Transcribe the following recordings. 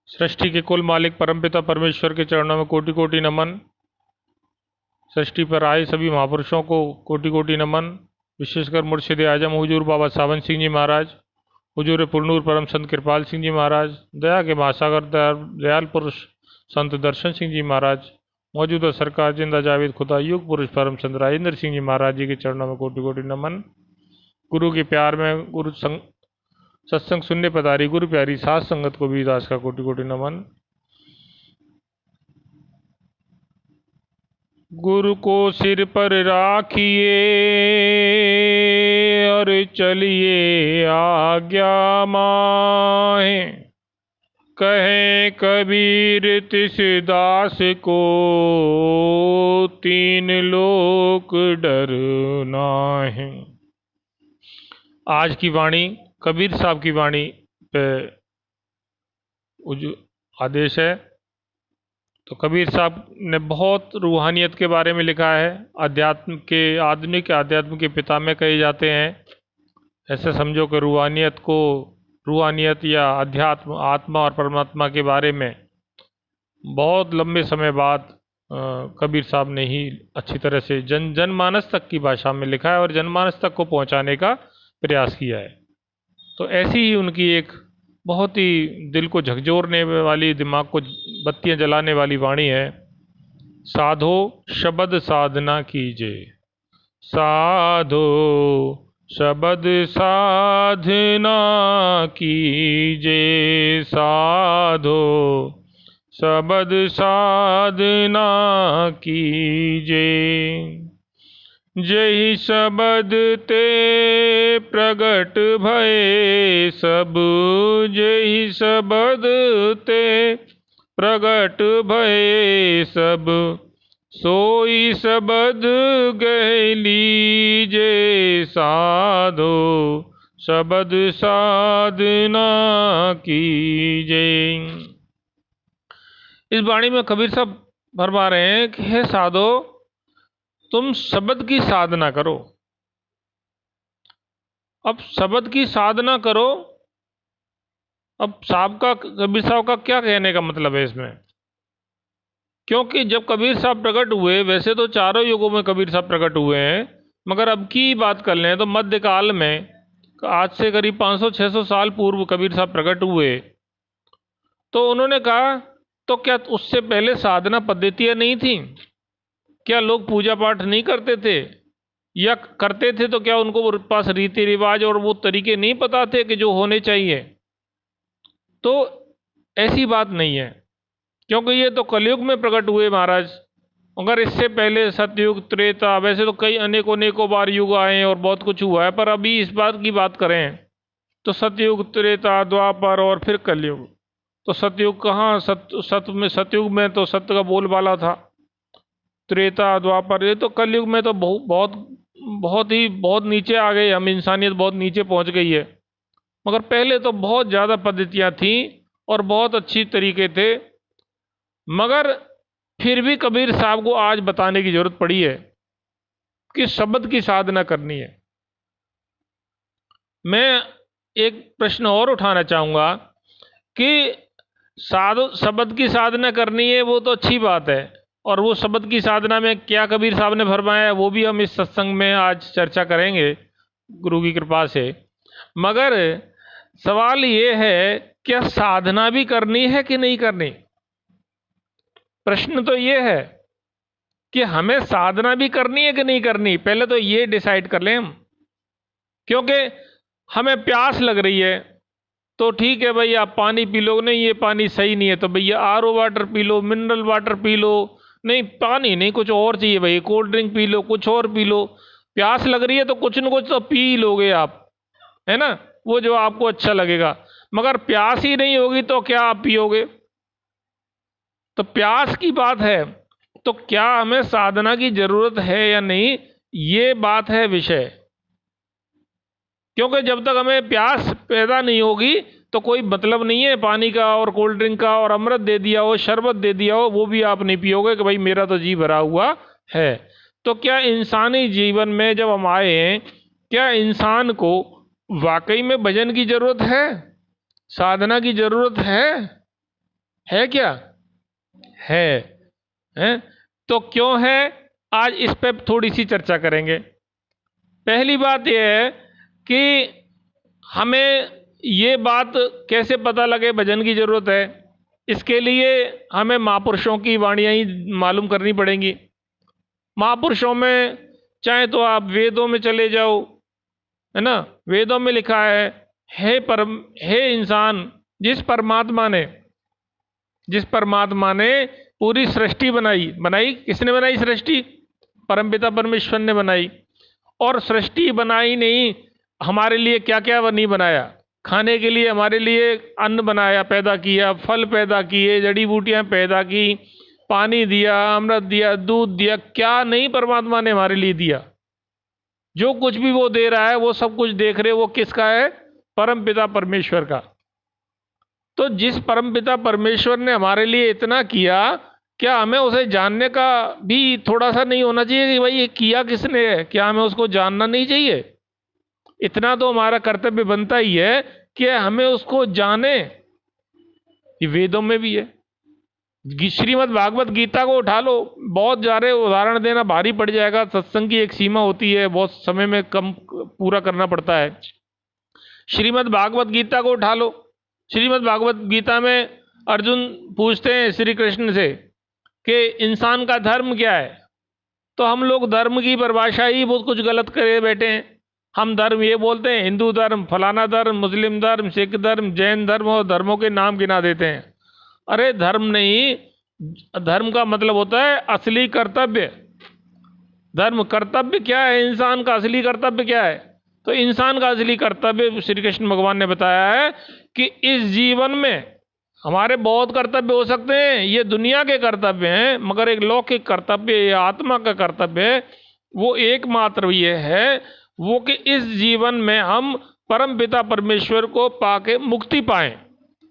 सृष्टि के कुल मालिक परमपिता परमेश्वर के चरणों में कोटि कोटि नमन। सृष्टि पर आए सभी महापुरुषों को कोटि कोटि नमन। विशेषकर मुर्शिद आजम हुजूर बाबा सावन सिंह जी महाराज, हुजूर पुरनूर परम संत कृपाल सिंह जी महाराज, दया के महासागर दयाल पुरुष संत दर्शन सिंह जी महाराज, मौजूदा सरकार जिंदा जावेद खुदा युग पुरुष परम संत राजेंद्र सिंह जी महाराज जी के चरणों में कोटि कोटि नमन। गुरु के प्यार में सत्संग सुनने पधारी गुरु प्यारी सास संगत को भी दास का कोटि कोटि नमन। गुरु को सिर पर राखिए और चलिए आज्ञा माहे, कहे कबीर तिस दास को तीन लोक डर नाहीं। आज की वाणी कबीर साहब की वाणी पे आदेश है। तो कबीर साहब ने बहुत रूहानियत के बारे में लिखा है। अध्यात्म के आधुनिक अध्यात्म के पितामह कहे जाते हैं। ऐसे समझो कि रूहानियत या अध्यात्म आत्मा और परमात्मा के बारे में बहुत लंबे समय बाद कबीर साहब ने ही अच्छी तरह से जनमानस तक की भाषा में लिखा है और जनमानस तक को पहुंचाने का प्रयास किया है। तो ऐसी ही उनकी एक बहुत ही दिल को झकझोरने वाली, दिमाग को बत्तियां जलाने वाली वाणी है। साधो शब्द साधना कीजिए, साधो शब्द साधना कीजिए, साधो शब्द साधना कीजिए। जय शब्द ते प्रगट भये सब, जय शब्द ते प्रगट भये सब, सोई शब्द गह लीजे, साधो शब्द साधना कीजे। इस वाणी में कबीर साहब फरमा रहे हैं कि हे साधो, तुम शब्द की साधना करो। अब शब्द की साधना करो, अब कबीर साहब का क्या कहने का मतलब है इसमें? क्योंकि जब कबीर साहब प्रकट हुए, वैसे तो चारों युगों में कबीर साहब प्रकट हुए हैं, मगर अब की बात कर लें तो मध्यकाल में, आज से करीब 500-600 साल पूर्व कबीर साहब प्रकट हुए। तो उन्होंने कहा, तो क्या उससे पहले साधना पद्धतियां नहीं थी? क्या लोग पूजा पाठ नहीं करते थे? या करते थे तो क्या उनको पास रीति रिवाज और वो तरीके नहीं पता थे कि जो होने चाहिए? तो ऐसी बात नहीं है, क्योंकि ये तो कलयुग में प्रकट हुए महाराज। अगर इससे पहले सतयुग, त्रेता, वैसे तो कई अनेकों बार युग आए और बहुत कुछ हुआ है, पर अभी इस बात की बात करें तो सतयुग, त्रेता, द्वापर और फिर कलयुग। तो सतयुग कहाँ, सतयुग में तो सत्य का बोलबाला था। त्रेता, द्वापर, ये तो कलयुग में तो बहुत नीचे आ गए हम, इंसानियत बहुत नीचे पहुंच गई है। मगर पहले तो बहुत ज़्यादा पद्धतियां थी और बहुत अच्छी तरीके थे। मगर फिर भी कबीर साहब को आज बताने की जरूरत पड़ी है कि शब्द की साधना करनी है। मैं एक प्रश्न और उठाना चाहूँगा कि शब्द की साधना करनी है, वो तो अच्छी बात है, और वो शब्द की साधना में क्या कबीर साहब ने फरमाया है वो भी हम इस सत्संग में आज चर्चा करेंगे गुरु की कृपा से। मगर सवाल ये है, क्या साधना भी करनी है कि नहीं करनी? प्रश्न तो ये है कि हमें साधना भी करनी है कि नहीं करनी, पहले तो ये डिसाइड कर लें हम। क्योंकि हमें प्यास लग रही है तो ठीक है भाई, आप पानी पी लो, नहीं ये पानी सही नहीं है तो भैया RO water P low, mineral water P low, नहीं पानी नहीं कुछ और चाहिए भाई, कोल्ड ड्रिंक पी लो, कुछ और पी लो। प्यास लग रही है तो कुछ न कुछ तो पी ही लोगे आप, है ना, वो जो आपको अच्छा लगेगा। मगर प्यास ही नहीं होगी तो क्या आप पियोगे? तो प्यास की बात है, तो क्या हमें साधना की जरूरत है या नहीं, ये बात है विषय। क्योंकि जब तक हमें प्यास पैदा नहीं होगी तो कोई मतलब नहीं है पानी का और कोल्ड ड्रिंक का, और अमृत दे दिया हो, शरबत दे दिया हो, वो भी आप नहीं पियोगे कि भाई मेरा तो जी भरा हुआ है। तो क्या इंसानी जीवन में जब हम आए हैं, क्या इंसान को वाकई में भजन की जरूरत है, साधना की जरूरत है? है क्या? है? तो क्यों है, आज इस पे थोड़ी सी चर्चा करेंगे। पहली बात यह है कि हमें ये बात कैसे पता लगे भजन की जरूरत है, इसके लिए हमें महापुरुषों की वाणियां ही मालूम करनी पड़ेंगी। महापुरुषों में चाहे तो आप वेदों में चले जाओ, है ना, वेदों में लिखा है, हे इंसान, जिस परमात्मा ने पूरी सृष्टि बनाई किसने बनाई सृष्टि? परमपिता परमेश्वर ने बनाई। और सृष्टि बनाई नहीं, हमारे लिए क्या क्या नहीं बनाया, खाने के लिए हमारे लिए अन्न बनाया, पैदा किया, फल पैदा किए, जड़ी बूटियां पैदा की, पानी दिया, अमृत दिया, दूध दिया, क्या नहीं परमात्मा ने हमारे लिए दिया। जो कुछ भी वो दे रहा है वो सब कुछ देख रहे, वो किसका है? परमपिता परमेश्वर का। तो जिस परमपिता परमेश्वर ने हमारे लिए इतना किया, क्या हमें उसे जानने का भी थोड़ा सा नहीं होना चाहिए कि भाई ये किया किसने है? क्या हमें उसको जानना नहीं चाहिए? इतना तो हमारा कर्तव्य बनता ही है कि हमें उसको जाने। ये वेदों में भी है। श्रीमद् भागवत गीता को उठा लो, बहुत सारे उदाहरण देना भारी पड़ जाएगा, सत्संग की एक सीमा होती है, बहुत समय में कम पूरा करना पड़ता है। श्रीमद् भागवत गीता को उठा लो। श्रीमद् भागवत गीता में अर्जुन पूछते हैं श्री कृष्ण से कि इंसान का धर्म क्या है? तो हम लोग धर्म की परिभाषा ही बहुत कुछ गलत करे बैठे हैं। हम धर्म ये बोलते हैं, हिंदू धर्म, फलाना धर्म, मुस्लिम धर्म, सिख धर्म, जैन धर्म, और धर्मों के नाम गिना देते हैं। अरे धर्म नहीं, धर्म का मतलब होता है असली कर्तव्य। धर्म कर्तव्य क्या है? इंसान का असली कर्तव्य क्या है? तो इंसान का असली कर्तव्य श्री कृष्ण भगवान ने बताया है कि इस जीवन में हमारे बहुत कर्तव्य हो सकते हैं, ये दुनिया के कर्तव्य हैं, मगर एक लौकिक कर्तव्य या आत्मा का कर्तव्य है वो एकमात्र ये है वो कि इस जीवन में हम परम पिता परमेश्वर को पाके मुक्ति पाएं।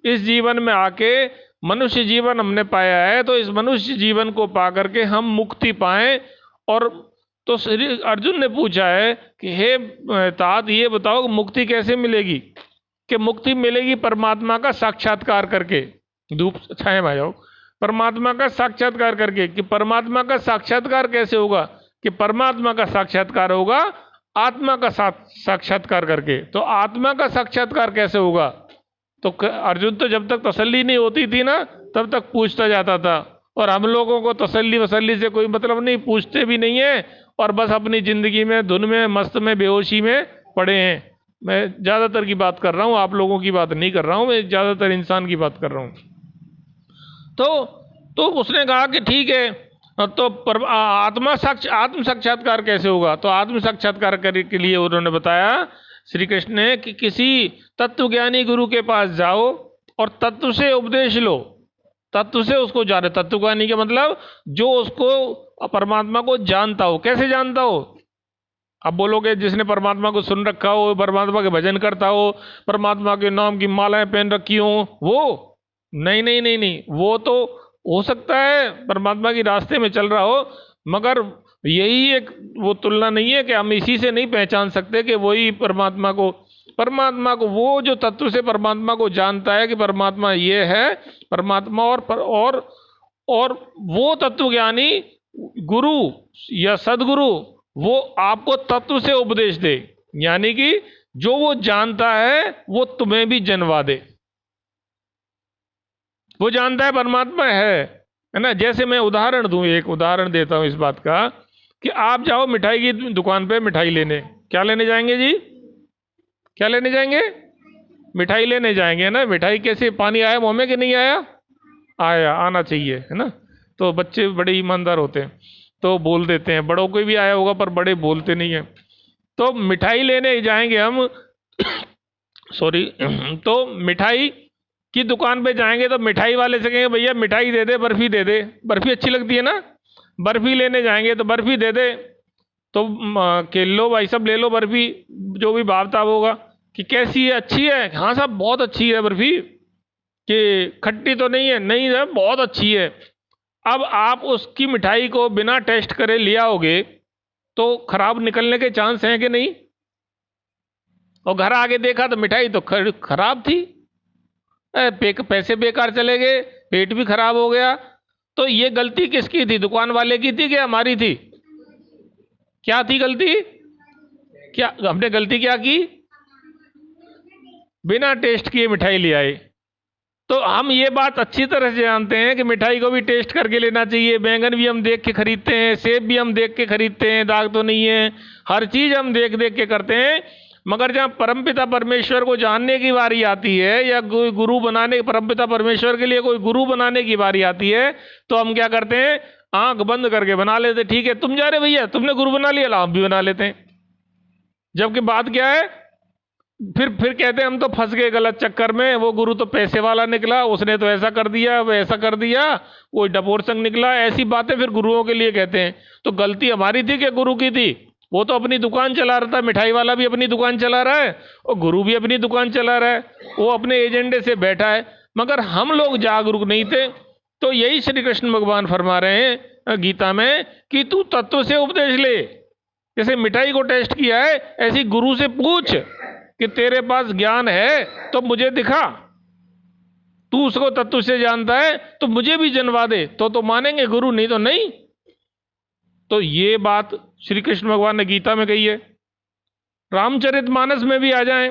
इस जीवन में आके मनुष्य जीवन हमने पाया है, तो इस मनुष्य जीवन को पा करके हम मुक्ति पाएं। और तो श्री अर्जुन ने पूछा है कि हे तात, ये बताओ मुक्ति कैसे मिलेगी? कि मुक्ति मिलेगी परमात्मा का साक्षात्कार करके। धूप छाया में आ जाओ। परमात्मा का साक्षात्कार करके। कि परमात्मा का साक्षात्कार कैसे होगा? कि परमात्मा का साक्षात्कार होगा आत्मा का साक्षात्कार करके। तो आत्मा का साक्षात्कार कैसे होगा? तो अर्जुन तो जब तक तसल्ली नहीं होती थी ना, तब तक पूछता जाता था। और हम लोगों को तसल्ली वसल्ली से कोई मतलब नहीं, पूछते भी नहीं है, और बस अपनी जिंदगी में धुन में मस्त में बेहोशी में पड़े हैं। मैं ज़्यादातर की बात कर रहा हूँ, आप लोगों की बात नहीं कर रहा हूँ, मैं ज़्यादातर इंसान की बात कर रहा हूँ। तो उसने कहा कि ठीक है, तो आत्म साक्षात्कार कैसे होगा? तो आत्म साक्षात्कार करने के लिए उन्होंने बताया श्री कृष्ण ने कि किसी तत्वज्ञानी गुरु के पास जाओ और तत्व से उपदेश लो, तत्व से उसको जाने। तत्वज्ञानी का मतलब जो उसको परमात्मा को जानता हो। कैसे जानता हो? अब बोलोगे जिसने परमात्मा को सुन रखा हो, परमात्मा के भजन करता हो, परमात्मा के नाम की मालाएं पहन रखी हो, वो नहीं नहीं नहीं नहीं, वो तो हो सकता है परमात्मा के रास्ते में चल रहा हो, मगर यही एक वो तुलना नहीं है कि हम इसी से नहीं पहचान सकते कि वही परमात्मा को वो जो तत्व से परमात्मा को जानता है कि परमात्मा ये है परमात्मा। और वो तत्वज्ञानी गुरु या सदगुरु वो आपको तत्व से उपदेश दे, यानी कि जो वो जानता है वो तुम्हें भी जनवा दे। वो जानता है परमात्मा है ना। जैसे मैं उदाहरण दूं, एक उदाहरण देता हूं इस बात का कि आप जाओ मिठाई की दुकान पे मिठाई लेने। क्या लेने जाएंगे जी? क्या लेने जाएंगे? मिठाई लेने जाएंगे ना। मिठाई कैसे, पानी आया मुंह में कि नहीं आया? आया, आना चाहिए, है ना। तो बच्चे बड़े ईमानदार होते हैं तो बोल देते हैं, बड़ों को भी आया होगा पर बड़े बोलते नहीं है। तो मिठाई लेने जाएंगे हम सॉरी तो मिठाई की दुकान पे जाएंगे तो मिठाई वाले से कहेंगे भैया मिठाई दे दे, बर्फी दे दे। बर्फी अच्छी लगती है ना। बर्फी लेने जाएंगे तो बर्फी दे दे। तो के लो भाई सब ले लो बर्फी, जो भी भाव ताव होगा कि कैसी है, अच्छी है? हाँ साहब बहुत अच्छी है बर्फी। कि खट्टी तो नहीं है? नहीं साहब बहुत अच्छी है। अब आप उसकी मिठाई को बिना टेस्ट करे ले आओगे तो खराब निकलने के चांस हैं कि नहीं? और घर आके देखा तो मिठाई तो खराब थी, पैसे बेकार चले गए, पेट भी खराब हो गया। तो ये गलती किसकी थी? दुकान वाले की थी कि हमारी थी? क्या थी गलती? क्या हमने गलती क्या की? बिना टेस्ट किए मिठाई ले आए। तो हम ये बात अच्छी तरह से जानते हैं कि मिठाई को भी टेस्ट करके लेना चाहिए। बैंगन भी हम देख के खरीदते हैं, सेब भी हम देख के खरीदते हैं, दाग तो नहीं है। हर चीज हम देख देख के करते हैं। मगर जहाँ परमपिता परमेश्वर को जानने की बारी आती है, या कोई गुरु बनाने, परमपिता परमेश्वर के लिए कोई गुरु बनाने की बारी आती है, तो हम क्या करते हैं? आंख बंद करके बना लेते। ठीक है, तुम जा रहे भैया, तुमने गुरु बना लिया, ला हम भी बना लेते हैं। जबकि बात क्या है? फिर कहते हैं हम तो फंस गए गलत चक्कर में, वो गुरु तो पैसे वाला निकला, उसने तो ऐसा कर दिया, वो ऐसा कर दिया, कोई डपोर संग निकला। ऐसी बातें फिर गुरुओं के लिए कहते हैं। तो गलती हमारी थी कि गुरु की थी? वो तो अपनी दुकान चला रहा था, मिठाई वाला भी अपनी दुकान चला रहा है और गुरु भी अपनी दुकान चला रहा है, वो अपने एजेंडे से बैठा है। मगर हम लोग जागरूक नहीं थे। तो यही श्री कृष्ण भगवान फरमा रहे हैं गीता में कि तू तत्व से उपदेश ले। जैसे मिठाई को टेस्ट किया है, ऐसी गुरु से पूछ कि तेरे पास ज्ञान है तो मुझे दिखा, तू उसको तत्व से जानता है तो मुझे भी जनवा दे, तो मानेंगे गुरु, नहीं तो नहीं। तो ये बात श्री कृष्ण भगवान ने गीता में कही है। रामचरितमानस में भी आ जाएं,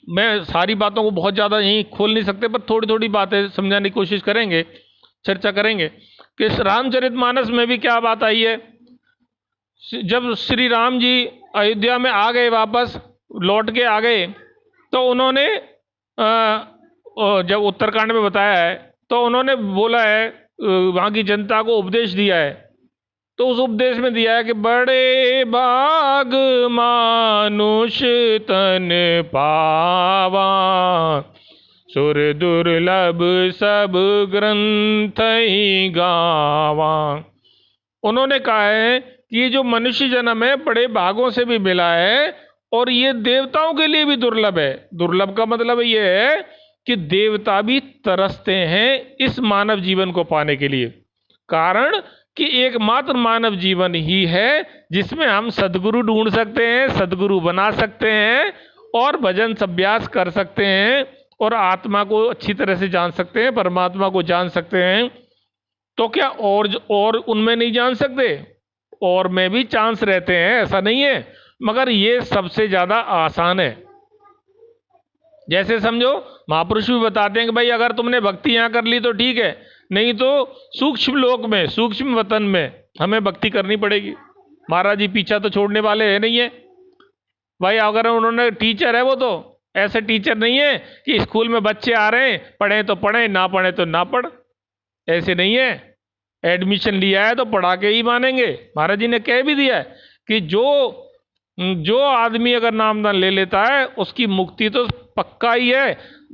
मैं सारी बातों को बहुत ज्यादा यहीं खोल नहीं सकते, पर थोड़ी थोड़ी बातें समझाने की कोशिश करेंगे, चर्चा करेंगे कि रामचरितमानस में भी क्या बात आई है। जब श्री राम जी अयोध्या में आ गए, वापस लौट के आ गए, तो उन्होंने जब उत्तरकांड में बताया है, तो उन्होंने बोला है, वहाँ की जनता को उपदेश दिया है। तो उस उपदेश में दिया है कि बड़े भाग मानुष तन पावा, सुर दुर्लभ सब ग्रंथ ही गावा। उन्होंने कहा है कि ये जो मनुष्य जन्म है बड़े भागों से भी मिला है, और ये देवताओं के लिए भी दुर्लभ है। दुर्लभ का मतलब ये है कि देवता भी तरसते हैं इस मानव जीवन को पाने के लिए। कारण कि एकमात्र मानव जीवन ही है जिसमें हम सदगुरु ढूंढ सकते हैं, सदगुरु बना सकते हैं, और भजन अभ्यास कर सकते हैं, और आत्मा को अच्छी तरह से जान सकते हैं, परमात्मा को जान सकते हैं। तो क्या और उनमें नहीं जान सकते? और में भी चांस रहते हैं, ऐसा नहीं है, मगर ये सबसे ज्यादा आसान है। जैसे समझो, महापुरुष भी बताते हैं कि भाई अगर तुमने भक्ति यहाँ कर ली तो ठीक है, नहीं तो सूक्ष्म लोक में, सूक्ष्म वतन में हमें भक्ति करनी पड़ेगी। महाराज जी पीछा तो छोड़ने वाले है नहीं है भाई। अगर उन्होंने टीचर है, वो तो ऐसे टीचर नहीं है कि स्कूल में बच्चे आ रहे हैं, पढ़े तो पढ़े, ना पढ़े तो ना पढ़, ऐसे नहीं है। एडमिशन लिया है तो पढ़ा के ही मानेंगे। महाराज जी ने कह भी दिया है कि जो आदमी अगर नामदान ले लेता है उसकी मुक्ति तो पक्का ही है।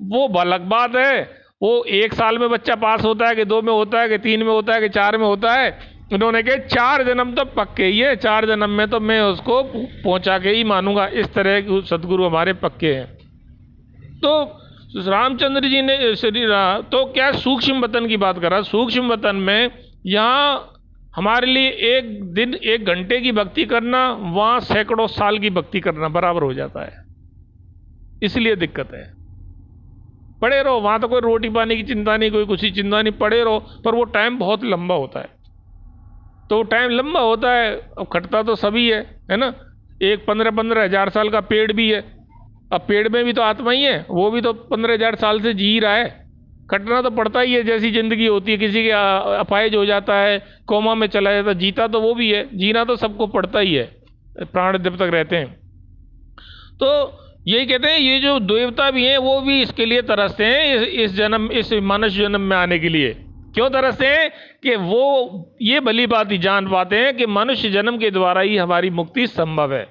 वो अलग बात है, वो 1 साल में बच्चा पास होता है कि 2 में होता है कि 3 में होता है कि 4 में होता है। उन्होंने कहा 4 जन्म तो पक्के ही है, 4 जन्म में तो मैं उसको पहुंचा के ही मानूंगा। इस तरह के सदगुरु हमारे पक्के हैं। तो रामचंद्र जी ने तो क्या सूक्ष्म वतन की बात कर रहा, सूक्ष्म वतन में यहाँ हमारे लिए 1 दिन 1 घंटे की भक्ति करना, वहां सैकड़ों साल की भक्ति करना बराबर हो जाता है। इसलिए दिक्कत है। पड़े रहो, वहां तो कोई रोटी पानी की चिंता नहीं, कोई कुछ चिंता नहीं, पड़े रहो, पर वो टाइम बहुत लंबा होता है। तो टाइम लंबा होता है, अब खटता तो सभी है ना। एक 15-15 हजार साल का पेड़ भी है, अब पेड़ में भी तो आत्मा ही है, वो भी तो 15 हजार साल से जी रहा है। कटना तो पड़ता ही है, जैसी जिंदगी होती है। किसी के अपाहिज हो जाता है, कोमा में चला जाता है, जीता तो वो भी है, जीना तो सबको पड़ता ही है, प्राण जब तक रहते हैं। तो यही कहते हैं, ये जो देवता भी हैं वो भी इसके लिए तरसते हैं, इस जन्म, इस मनुष्य जन्म में आने के लिए। क्यों तरसते हैं? कि वो ये भली बात ही जान पाते हैं कि मनुष्य जन्म के द्वारा ही हमारी मुक्ति संभव है।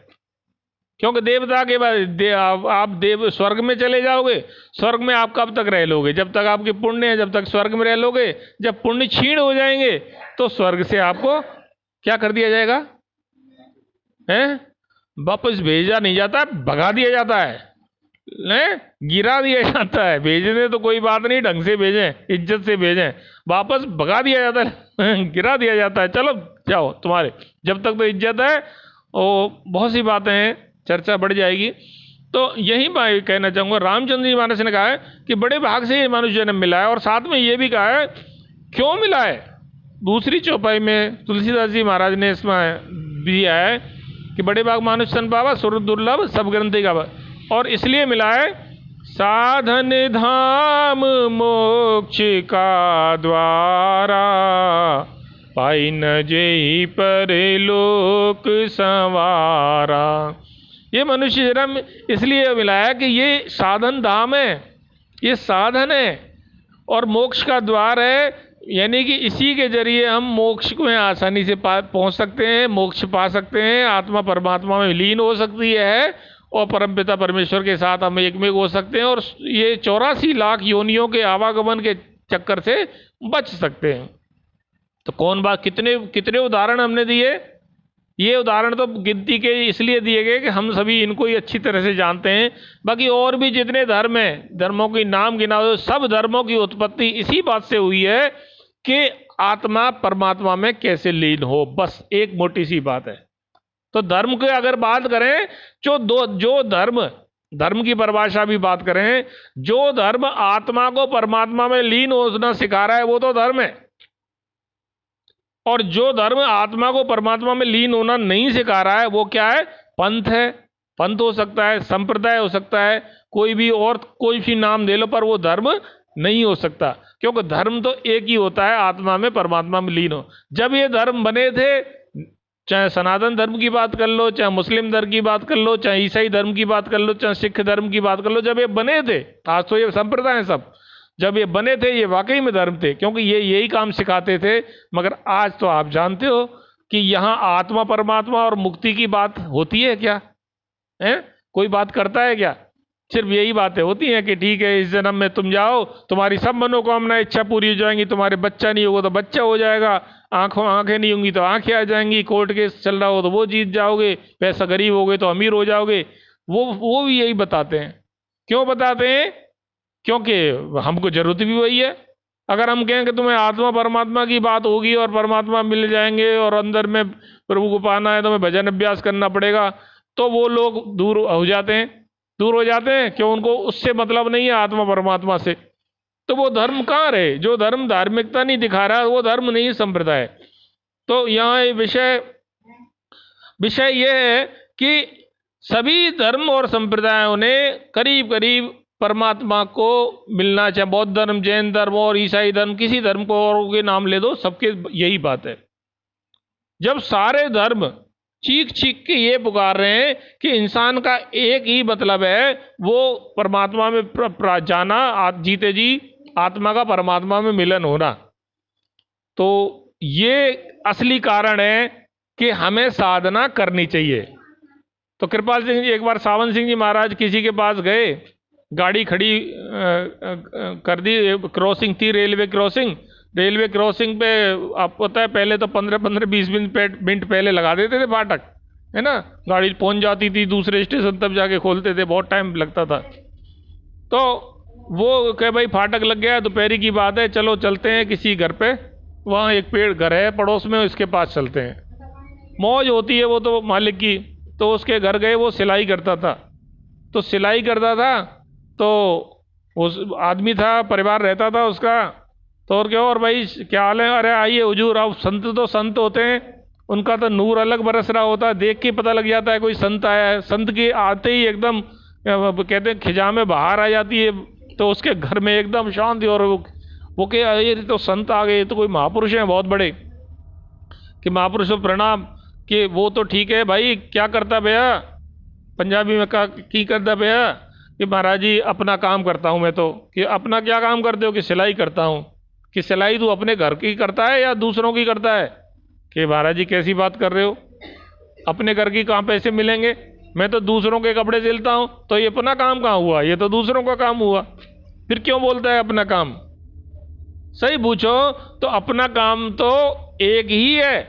क्योंकि देवता के बाद आप देव स्वर्ग में चले जाओगे, स्वर्ग में आप कब तक रह लोगे? जब तक आपके पुण्य है, जब तक स्वर्ग में रह लोगे। जब पुण्य क्षीण हो जाएंगे तो स्वर्ग से आपको क्या कर दिया जाएगा? हैं? वापस भेजा नहीं जाता, भगा दिया जाता है, गिरा दिया जाता है। भेजने तो कोई बात नहीं, ढंग से भेजें, इज्जत से भेजें, वापस भगा दिया जाता है, गिरा दिया जाता है, चलो जाओ तुम्हारे। जब तक तो इज्जत है। और बहुत सी बातें हैं, चर्चा बढ़ जाएगी। तो यही मैं कहना चाहूँगा, रामचंद्र जी महाराज ने कहा है कि बड़े भाग से ये मनुष्य जन्म मिला है, और साथ में ये भी कहा है क्यों मिला है। दूसरी चौपाई में तुलसीदास जी महाराज ने इसमें दिया है कि बड़े भाग मानुष सन पावा सुर दुर्लभ सब ग्रंथि गावा, और इसलिए मिला है साधन धाम मोक्ष का द्वारा, पाई न जेहि परलोक संवारा। ये मनुष्य जन्म इसलिए मिला है कि ये साधन धाम है, ये साधन है और मोक्ष का द्वार है, यानी कि इसी के जरिए हम मोक्ष में आसानी से पहुंच सकते हैं, मोक्ष पा सकते हैं, आत्मा परमात्मा में लीन हो सकती है और परमपिता परमेश्वर के साथ हम एक में हो सकते हैं, और ये 84 लाख योनियों के आवागमन के चक्कर से बच सकते हैं। तो कौन बात, कितने कितने उदाहरण हमने दिए। ये उदाहरण तो गिनती के इसलिए दिए गए कि हम सभी इनको ही अच्छी तरह से जानते हैं। बाकी और भी जितने धर्म हैं, धर्मों के नाम गिना हो, सब धर्मों की उत्पत्ति इसी बात से हुई है कि आत्मा परमात्मा में कैसे लीन हो, बस एक मोटी सी बात है। तो धर्म की अगर बात करें जो धर्म की परिभाषा भी बात करें, जो धर्म आत्मा को परमात्मा में लीन होना सिखा रहा है वो तो धर्म है, और जो धर्म आत्मा को परमात्मा में लीन होना नहीं सिखा रहा है वो क्या है, पंथ है। पंथ हो सकता है, संप्रदाय हो सकता है, कोई भी नाम दे लो, पर वो धर्म नहीं हो सकता, क्योंकि धर्म तो एक ही होता है, आत्मा में परमात्मा में लीन हो। जब ये धर्म बने थे, चाहे सनातन धर्म की बात कर लो, चाहे मुस्लिम धर्म की बात कर लो, चाहे ईसाई धर्म की बात कर लो, चाहे सिख धर्म की बात कर लो, जब ये बने थे, आज तो ये संप्रदाय है सब, जब ये बने थे ये वाकई में धर्म थे, क्योंकि ये यही काम सिखाते थे। मगर आज तो आप जानते हो कि यहाँ आत्मा परमात्मा और मुक्ति की बात होती है क्या है? कोई बात करता है क्या? सिर्फ यही बातें होती हैं कि ठीक है इस जन्म में तुम जाओ, तुम्हारी सब मनोकामना इच्छा पूरी हो जाएंगी, तुम्हारे बच्चा नहीं होगा तो बच्चा हो जाएगा, आंखें नहीं होंगी तो आंखें आ जाएंगी, कोर्ट केस चल रहा हो तो वो जीत जाओगे, पैसा गरीब हो गए तो अमीर हो जाओगे। वो भी यही बताते हैं। क्यों बताते हैं? क्योंकि हमको जरूरत भी वही है। अगर हम कहें कि तुम्हें आत्मा परमात्मा की बात होगी और परमात्मा मिल जाएंगे और अंदर में प्रभु को पाना है, तुम्हें भजन अभ्यास करना पड़ेगा, तो वो लोग दूर हो जाते हैं। क्यों? उनको उससे मतलब नहीं है, आत्मा परमात्मा से। तो वो धर्म कहाँ रहे? जो धर्म धार्मिकता नहीं दिखा रहा वो धर्म नहीं, संप्रदाय। तो यहाँ विषय यह है कि सभी धर्म और संप्रदायों ने करीब करीब परमात्मा को मिलना, चाहे बौद्ध धर्म, जैन धर्म और ईसाई धर्म, किसी धर्म को और के नाम ले दो, सबके यही बात है। जब सारे धर्म चीख चीख के ये पुकार रहे हैं कि इंसान का एक ही मतलब है, वो परमात्मा में जाना, जीते जी आत्मा का परमात्मा में मिलन होना, तो ये असली कारण है कि हमें साधना करनी चाहिए। तो कृपाल सिंह जी, एक बार सावन सिंह जी महाराज किसी के पास गए, गाड़ी खड़ी कर दी, क्रॉसिंग थी, रेलवे क्रॉसिंग पे आपको पता है पहले तो 15-20 मिनट पहले लगा देते थे फाटक, है ना, गाड़ी पहुंच जाती थी दूसरे स्टेशन, तब जाके खोलते थे, बहुत टाइम लगता था। तो वो कहे भाई फाटक लग गया, दोपहर की बात है, चलो चलते हैं किसी घर पे, वहाँ एक पेड़ घर है पड़ोस में, उसके पास चलते हैं। मौज होती है वो तो मालिक की। तो उसके घर गए, वो सिलाई करता था, तो उस आदमी था, परिवार रहता था उसका, तो और क्या, और भाई क्या हाल है? अरे आइए हुजूर, अब संत तो संत होते हैं, उनका तो नूर अलग बरस रहा होता है, देख के पता लग जाता है कोई संत आया है। संत के आते ही एकदम कहते हैं खिजा में बाहर आ जाती है, तो उसके घर में एकदम शांति, और वो क्या, ये तो संत आ गए, तो कोई महापुरुष हैं बहुत बड़े, कि महापुरुष को प्रणाम, कि वो तो ठीक है भाई, क्या करता भैया, पंजाबी में कहा की करता भैया, कि महाराज जी अपना काम करता हूँ मैं तो। कि अपना क्या काम करते हो? कि सिलाई करता हूँ। कि सिलाई तू अपने घर की करता है या दूसरों की करता है? कि महाराज जी कैसी बात कर रहे हो, अपने घर की कहाँ पैसे मिलेंगे, मैं तो दूसरों के कपड़े सिलता हूँ। तो ये अपना काम कहाँ हुआ, ये तो दूसरों का काम हुआ, फिर क्यों बोलता है अपना काम? सही पूछो तो अपना काम तो एक ही है,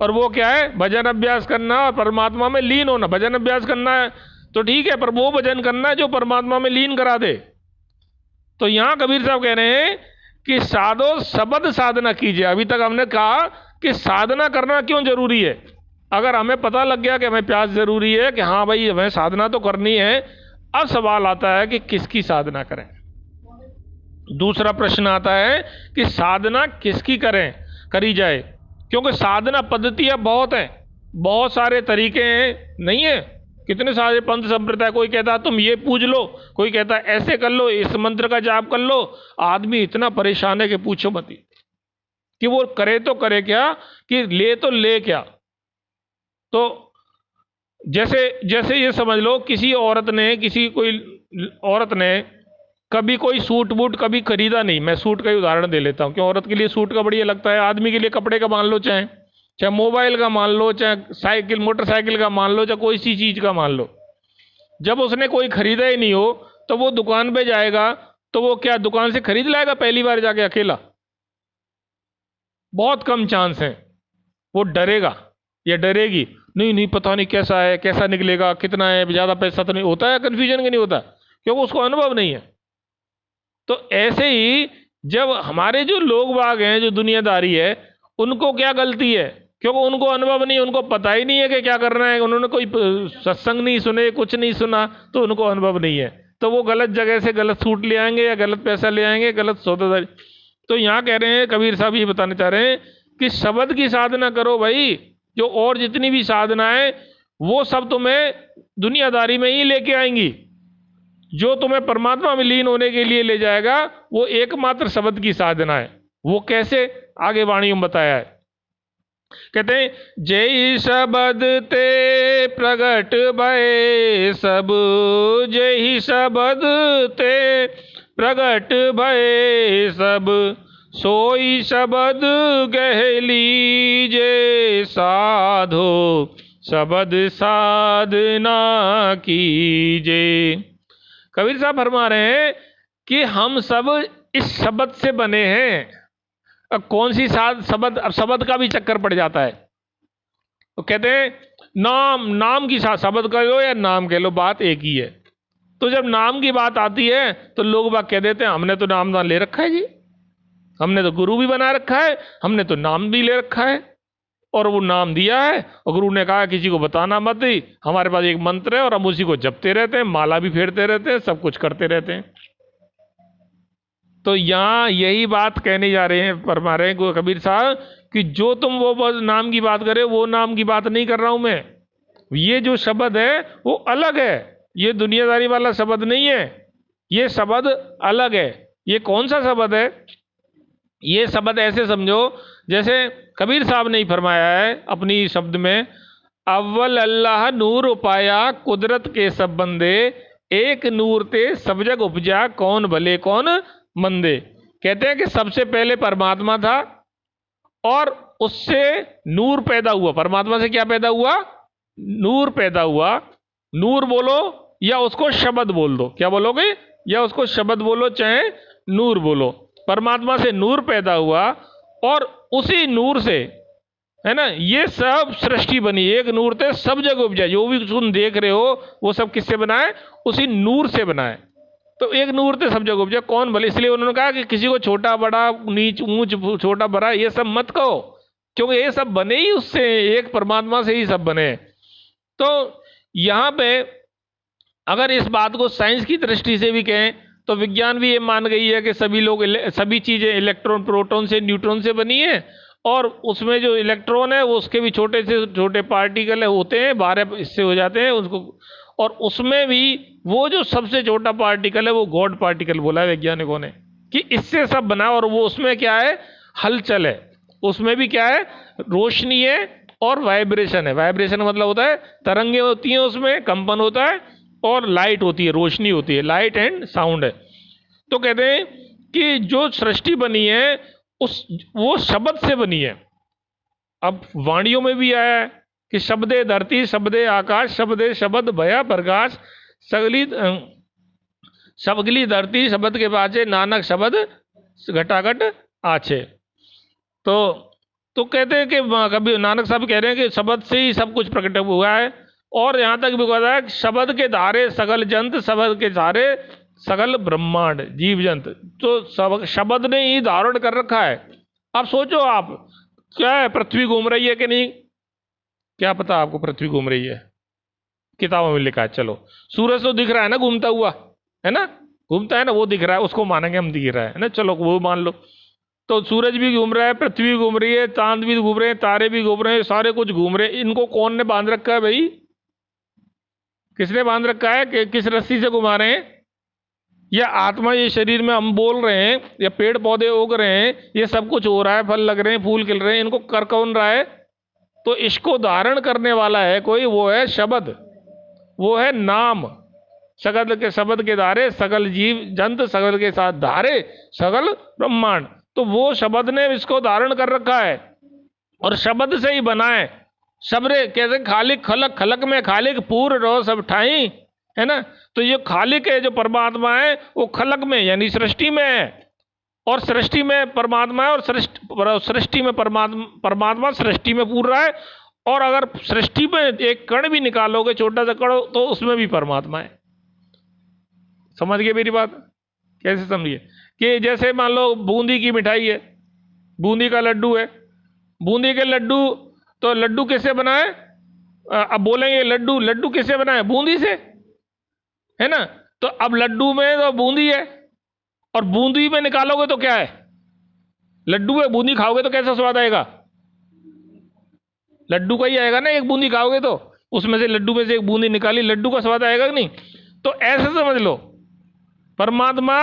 और वो क्या है? भजन अभ्यास करना और परमात्मा में लीन होना। भजन अभ्यास करना है तो ठीक है, पर वो भजन करना है जो परमात्मा में लीन करा दे। तो यहां कबीर साहब कह रहे हैं कि साधो शब्द साधना कीजिए। अभी तक हमने कहा कि साधना करना क्यों जरूरी है, अगर हमें पता लग गया कि हमें प्यास जरूरी है, कि हाँ भाई हमें साधना तो करनी है, अब सवाल आता है कि किसकी साधना करें। दूसरा प्रश्न आता है कि साधना किसकी करें, करी जाए, क्योंकि साधना पद्धतियां बहुत हैं, बहुत सारे तरीके हैं, नहीं है, कितने सारे पंथ संप्रदाय। कोई कहता है तुम ये पूज लो, कोई कहता है ऐसे कर लो, इस मंत्र का जाप कर लो। आदमी इतना परेशान है कि पूछो मत ही, कि वो करे तो करे क्या, कि ले तो ले क्या। तो जैसे जैसे ये समझ लो, किसी औरत ने, किसी कोई औरत ने कभी कोई सूट बूट कभी खरीदा नहीं। मैं सूट का ही उदाहरण दे लेता हूँ, क्यों औरत के लिए सूट का बढ़िया लगता है, आदमी के लिए कपड़े का मान लो, चाहे चाहे मोबाइल का मान लो, चाहे साइकिल मोटरसाइकिल का मान लो, चाहे कोई सी चीज का मान लो। जब उसने कोई खरीदा ही नहीं हो, तो वो दुकान पे जाएगा, तो वो क्या दुकान से खरीद लाएगा पहली बार जाके अकेला? बहुत कम चांस है। वो डरेगा या डरेगी, नहीं नहीं पता नहीं कैसा है, कैसा निकलेगा, कितना है, ज्यादा पैसा तो नहीं होता है, कंफ्यूजन के नहीं होता, क्योंकि उसको अनुभव नहीं है। तो ऐसे ही जब हमारे जो लोग बाग हैं, जो दुनियादारी है, उनको क्या गलती है? क्योंकि उनको अनुभव नहीं, उनको पता ही नहीं है कि क्या करना है, उन्होंने कोई सत्संग नहीं सुने, कुछ नहीं सुना, तो उनको अनुभव नहीं है, तो वो गलत जगह से गलत सूट ले आएंगे या गलत पैसा ले आएंगे, गलत सौदादारी। तो यहाँ कह रहे हैं, कबीर साहब ये बताना चाह रहे हैं कि शब्द की साधना करो भाई। जो और जितनी भी साधना है वो सब तुम्हें दुनियादारी में ही लेके आएंगी। जो तुम्हें परमात्मा में लीन होने के लिए ले जाएगा वो एकमात्र शब्द की साधना है। वो कैसे, आगे वाणी में बताया है। कहते हैं जय शब्द ते प्रगट भय सब, जय शब्द ते प्रगट भय सब, सोई शब्द कह लीजे साधो, शब्द साधना कीजे। कबीर साहब फरमा रहे हैं कि हम सब इस शब्द से बने हैं। अब कौन सी शब्द, अब शब्द का भी चक्कर पड़ जाता है। तो कहते हैं नाम, नाम की शब्द कह लो या नाम कह लो, बात एक ही है। तो जब नाम की बात आती है तो लोग बात कह देते हैं हमने तो नाम ले रखा है जी, हमने तो गुरु भी बना रखा है, हमने तो नाम भी ले रखा है, और वो नाम दिया है और गुरु ने कहा किसी को बताना मत ही, हमारे पास एक मंत्र है और हम उसी को जपते रहते हैं, माला भी फेरते रहते हैं, सब कुछ करते रहते हैं। तो यहां यही बात कहने जा रहे हैं, फरमा रहे हैं कबीर साहब कि जो तुम वो नाम की बात करे, वो नाम की बात नहीं कर रहा हूं मैं। ये जो शब्द है वो अलग है, ये दुनियादारी वाला शब्द नहीं है, ये शब्द अलग है। ये कौन सा शब्द है? ये शब्द ऐसे समझो जैसे कबीर साहब ने ही फरमाया है अपनी शब्द में, अव्वल अल्लाह नूर उपाया कुदरत के सब बंदे, एक नूर ते सब जग उपजा कौन भले कौन मंदे। कहते हैं कि सबसे पहले परमात्मा था और उससे नूर पैदा हुआ। परमात्मा से क्या पैदा हुआ? नूर पैदा हुआ। नूर बोलो या उसको शब्द बोल दो, क्या बोलोगे? या उसको शब्द बोलो चाहे नूर बोलो। परमात्मा से नूर पैदा हुआ और उसी नूर से, है ना, ये सब सृष्टि बनी। एक नूर थे सब जगह उपजा, जो भी तुम देख रहे हो वो सब किससे बना है? उसी नूर से बना है। तो एक नूर थे सब जगह उपजा कौन भले। इसलिए उन्होंने कहा कि किसी को छोटा बड़ा, नीच ऊंच, छोटा बड़ा ये सब मत कहो, क्योंकि ये सब बने ही उससे, एक परमात्मा से ही सब बने। तो यहां पे अगर इस बात को साइंस की दृष्टि से भी कहें तो विज्ञान भी ये मान गई है कि सभी चीजें इलेक्ट्रॉन प्रोटॉन से न्यूट्रॉन से बनी है, और उसमें जो इलेक्ट्रॉन है वो उसके भी छोटे से छोटे पार्टिकल होते हैं, 12 इससे हो जाते हैं उसको। और उसमें भी वो जो सबसे छोटा पार्टिकल है वो गॉड पार्टिकल बोला है वैज्ञानिकों ने, कि इससे सब बना। और वो उसमें क्या है? हलचल है। उसमें भी क्या है? रोशनी है और वाइब्रेशन है। वाइब्रेशन मतलब होता है तरंगे होती हैं, उसमें कंपन होता है, और लाइट होती है, रोशनी होती है, लाइट एंड साउंड है। तो कहते हैं कि जो सृष्टि बनी है वो शब्द से बनी है। अब वाणियों में भी आया है कि शब्दे धरती शब्दे आकाश शब्दे शब्द भया प्रकाश, सगली धरती शब्द के पाछे नानक शब्द घटाघट आछे। तो कहते हैं कि कभी नानक साहब कह रहे हैं कि शब्द से ही सब कुछ प्रकट हुआ है। और यहां तक भी कहा है शब्द के धारे सगल जंत, शब्द के धारे सगल ब्रह्मांड जीव जंत। तो शब्द ने ही धारण कर रखा है। अब सोचो आप, क्या है, पृथ्वी घूम रही है कि नहीं? क्या पता आपको पृथ्वी घूम रही है, किताबों में लिखा है। चलो, सूरज तो दिख रहा है ना घूमता हुआ, है ना, घूमता है ना, वो दिख रहा है, उसको मानेंगे हम, दिख रहा है ना, चलो वो मान लो। तो सूरज भी घूम रहा है, पृथ्वी भी घूम रही है, चांद भी घूम रहे हैं, तारे भी घूम रहे हैं, सारे कुछ घूम रहे हैं। इनको कौन ने बांध रखा है भाई? किसने बांध रखा है? कि किस रस्सी से घुमा रहे हैं? या आत्मा, ये शरीर में हम बोल रहे हैं, या पेड़ पौधे उग रहे हैं, ये सब कुछ हो रहा है, फल लग रहे हैं, फूल खिल रहे हैं, इनको कर कौन रहा है? तो इसको धारण करने वाला है कोई, वो है शब्द, वो है नाम। सगल के शब्द के धारे सकल जीव जंत, सगल के साथ धारे सगल ब्रह्मांड। तो वो शब्द ने इसको धारण कर रखा है, और शब्द से ही बना है। सबरे कैसे खालिक खलक, खलक में खालिक, पूर्ण रहो सब ठाई, है ना। तो ये खालिक है जो परमात्मा है, वो खलक में यानी सृष्टि में है, और सृष्टि में परमात्मा है, और सृष्टि में परमात्मा सृष्टि में पूर रहा है। और अगर सृष्टि में एक कण भी निकालोगे, छोटा सा कण, तो उसमें भी परमात्मा है। समझ गए मेरी बात? कैसे समझिए कि जैसे मान लो बूंदी की मिठाई है, बूंदी का लड्डू है, बूंदी के लड्डू, तो लड्डू किससे बना है? अब बोलेंगे लड्डू, लड्डू किससे बना है? बूंदी से, है ना। तो अब लड्डू में तो बूंदी है, और बूंदी में निकालोगे तो क्या है? लड्डू है, बूंदी खाओगे तो कैसा स्वाद आएगा? लड्डू का ही आएगा ना। एक बूंदी खाओगे तो उसमें से, लड्डू में से एक बूंदी निकाली, लड्डू का स्वाद आएगा कि नहीं? तो ऐसे समझ लो, परमात्मा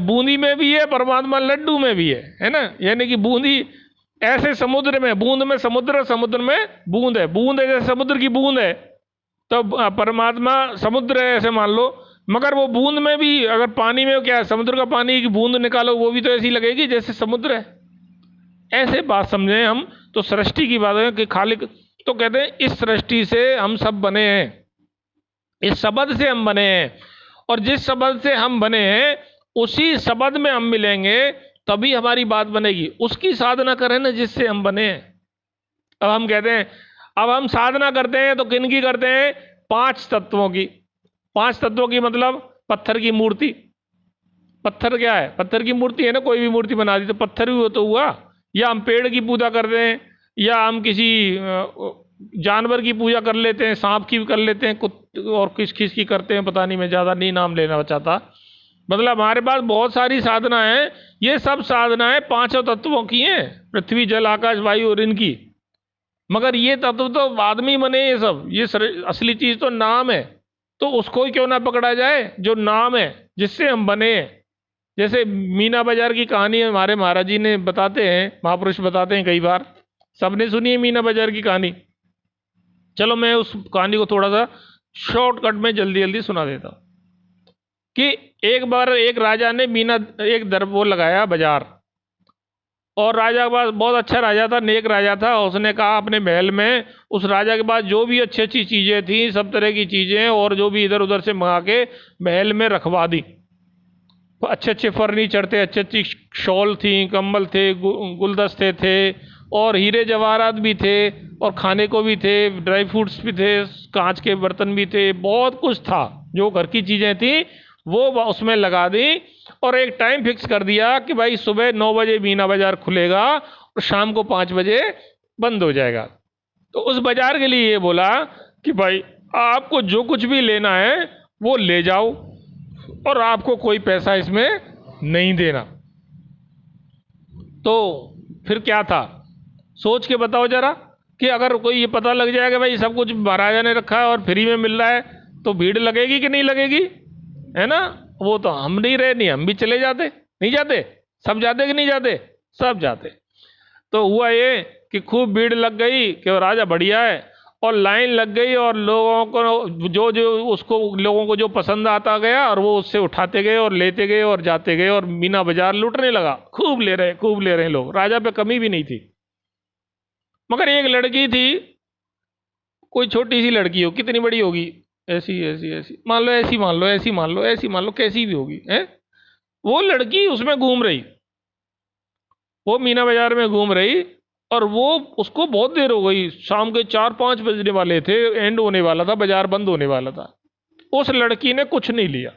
बूंदी में भी है, परमात्मा लड्डू में भी है ना। यानी कि बूंदी ऐसे समुद्र में, बूंद में समुद्र, समुद्र में बूंद है, बूंद है जैसे समुद्र की बूंद है, तो परमात्मा समुद्र है ऐसे मान लो। मगर वो बूंद में भी, अगर पानी में क्या है, समुद्र का पानी की बूंद निकालो, वो भी तो ऐसी लगेगी जैसे समुद्र है। ऐसे बात समझे हम। तो सृष्टि की बात है कि खालिक, तो कहते हैं इस सृष्टि से हम सब बने हैं, इस शब्द से हम बने हैं, और जिस शब्द से हम बने हैं उसी शब्द में हम मिलेंगे, तभी हमारी बात बनेगी। उसकी साधना करें ना जिससे हम बने हैं। अब हम कहते हैं, अब हम साधना करते हैं तो किन की करते हैं? 5 तत्वों की। 5 तत्वों की मतलब पत्थर की मूर्ति। पत्थर क्या है? पत्थर की मूर्ति है ना, कोई भी मूर्ति बना दी तो पत्थर भी वो तो हुआ। या हम पेड़ की पूजा करते हैं, या हम किसी जानवर की पूजा कर लेते हैं, सांप की भी कर लेते हैं, और किस किस की करते हैं पता नहीं, मैं ज़्यादा नहीं नाम लेना चाहता। मतलब हमारे पास बहुत सारी साधना है। ये सब साधनाएं 5 तत्वों की हैं, पृथ्वी जल आकाश वायु और इनकी। मगर ये तत्व तो बाद में ही बने, ये सब, ये असली चीज़ तो नाम है। तो उसको ही क्यों ना पकड़ा जाए जो नाम है, जिससे हम बने हैं। जैसे मीना बाजार की कहानी हमारे महाराज जी ने बताते हैं, महापुरुष बताते हैं, कई बार सबने सुनी है मीना बाजार की कहानी। चलो मैं उस कहानी को थोड़ा सा शॉर्टकट में जल्दी जल्दी सुना देता हूँ। कि एक बार एक राजा ने एक वो लगाया बाजार, और राजा के पास, बहुत अच्छा राजा था, नेक राजा था। उसने कहा अपने महल में, उस राजा के पास जो भी अच्छी अच्छी चीज़ें थी, सब तरह की चीज़ें, और जो भी इधर उधर से मंगा के महल में रखवा दी। अच्छे अच्छे फर्नीचर थे, अच्छी अच्छी शॉल थी, कंबल थे, गुलदस्ते थे, और हीरे जवाहरात भी थे, और खाने को भी थे, ड्राई फ्रूट्स भी थे, कांच के बर्तन भी थे, बहुत कुछ था। जो घर की चीज़ें थी वो उसमें लगा दी, और एक टाइम फिक्स कर दिया कि भाई सुबह 9 बजे मीना बाजार खुलेगा और शाम को 5 बजे बंद हो जाएगा। तो उस बाजार के लिए ये बोला कि भाई आपको जो कुछ भी लेना है वो ले जाओ, और आपको कोई पैसा इसमें नहीं देना। तो फिर क्या था, सोच के बताओ जरा, कि अगर कोई ये पता लग जाएगा भाई सब कुछ महाराजा ने रखा है और फ्री में मिल रहा है, तो भीड़ लगेगी कि नहीं लगेगी? है ना। वो तो हम नहीं रहे, नहीं हम भी चले जाते, नहीं जाते? सब जाते कि नहीं जाते? सब जाते। तो हुआ ये कि खूब भीड़ लग गई कि राजा बढ़िया है, और लाइन लग गई, और लोगों को जो जो उसको लोगों को जो पसंद आता गया, और वो उससे उठाते गए और लेते गए और जाते गए, और मीना बाजार लूटने लगा। खूब ले रहे, खूब ले रहे लोग, राजा पे कमी भी नहीं थी। मगर एक लड़की थी, कोई छोटी सी लड़की हो, कितनी बड़ी होगी, ऐसी ऐसी ऐसी मान लो, ऐसी मान लो, ऐसी मान लो, ऐसी मान लो, कैसी भी होगी है, वो लड़की उसमें घूम रही, वो मीना बाजार में घूम रही, और वो उसको बहुत देर हो गई, शाम के 4-5 बजने वाले थे, एंड होने वाला था, बाजार बंद होने वाला था। उस लड़की ने कुछ नहीं लिया।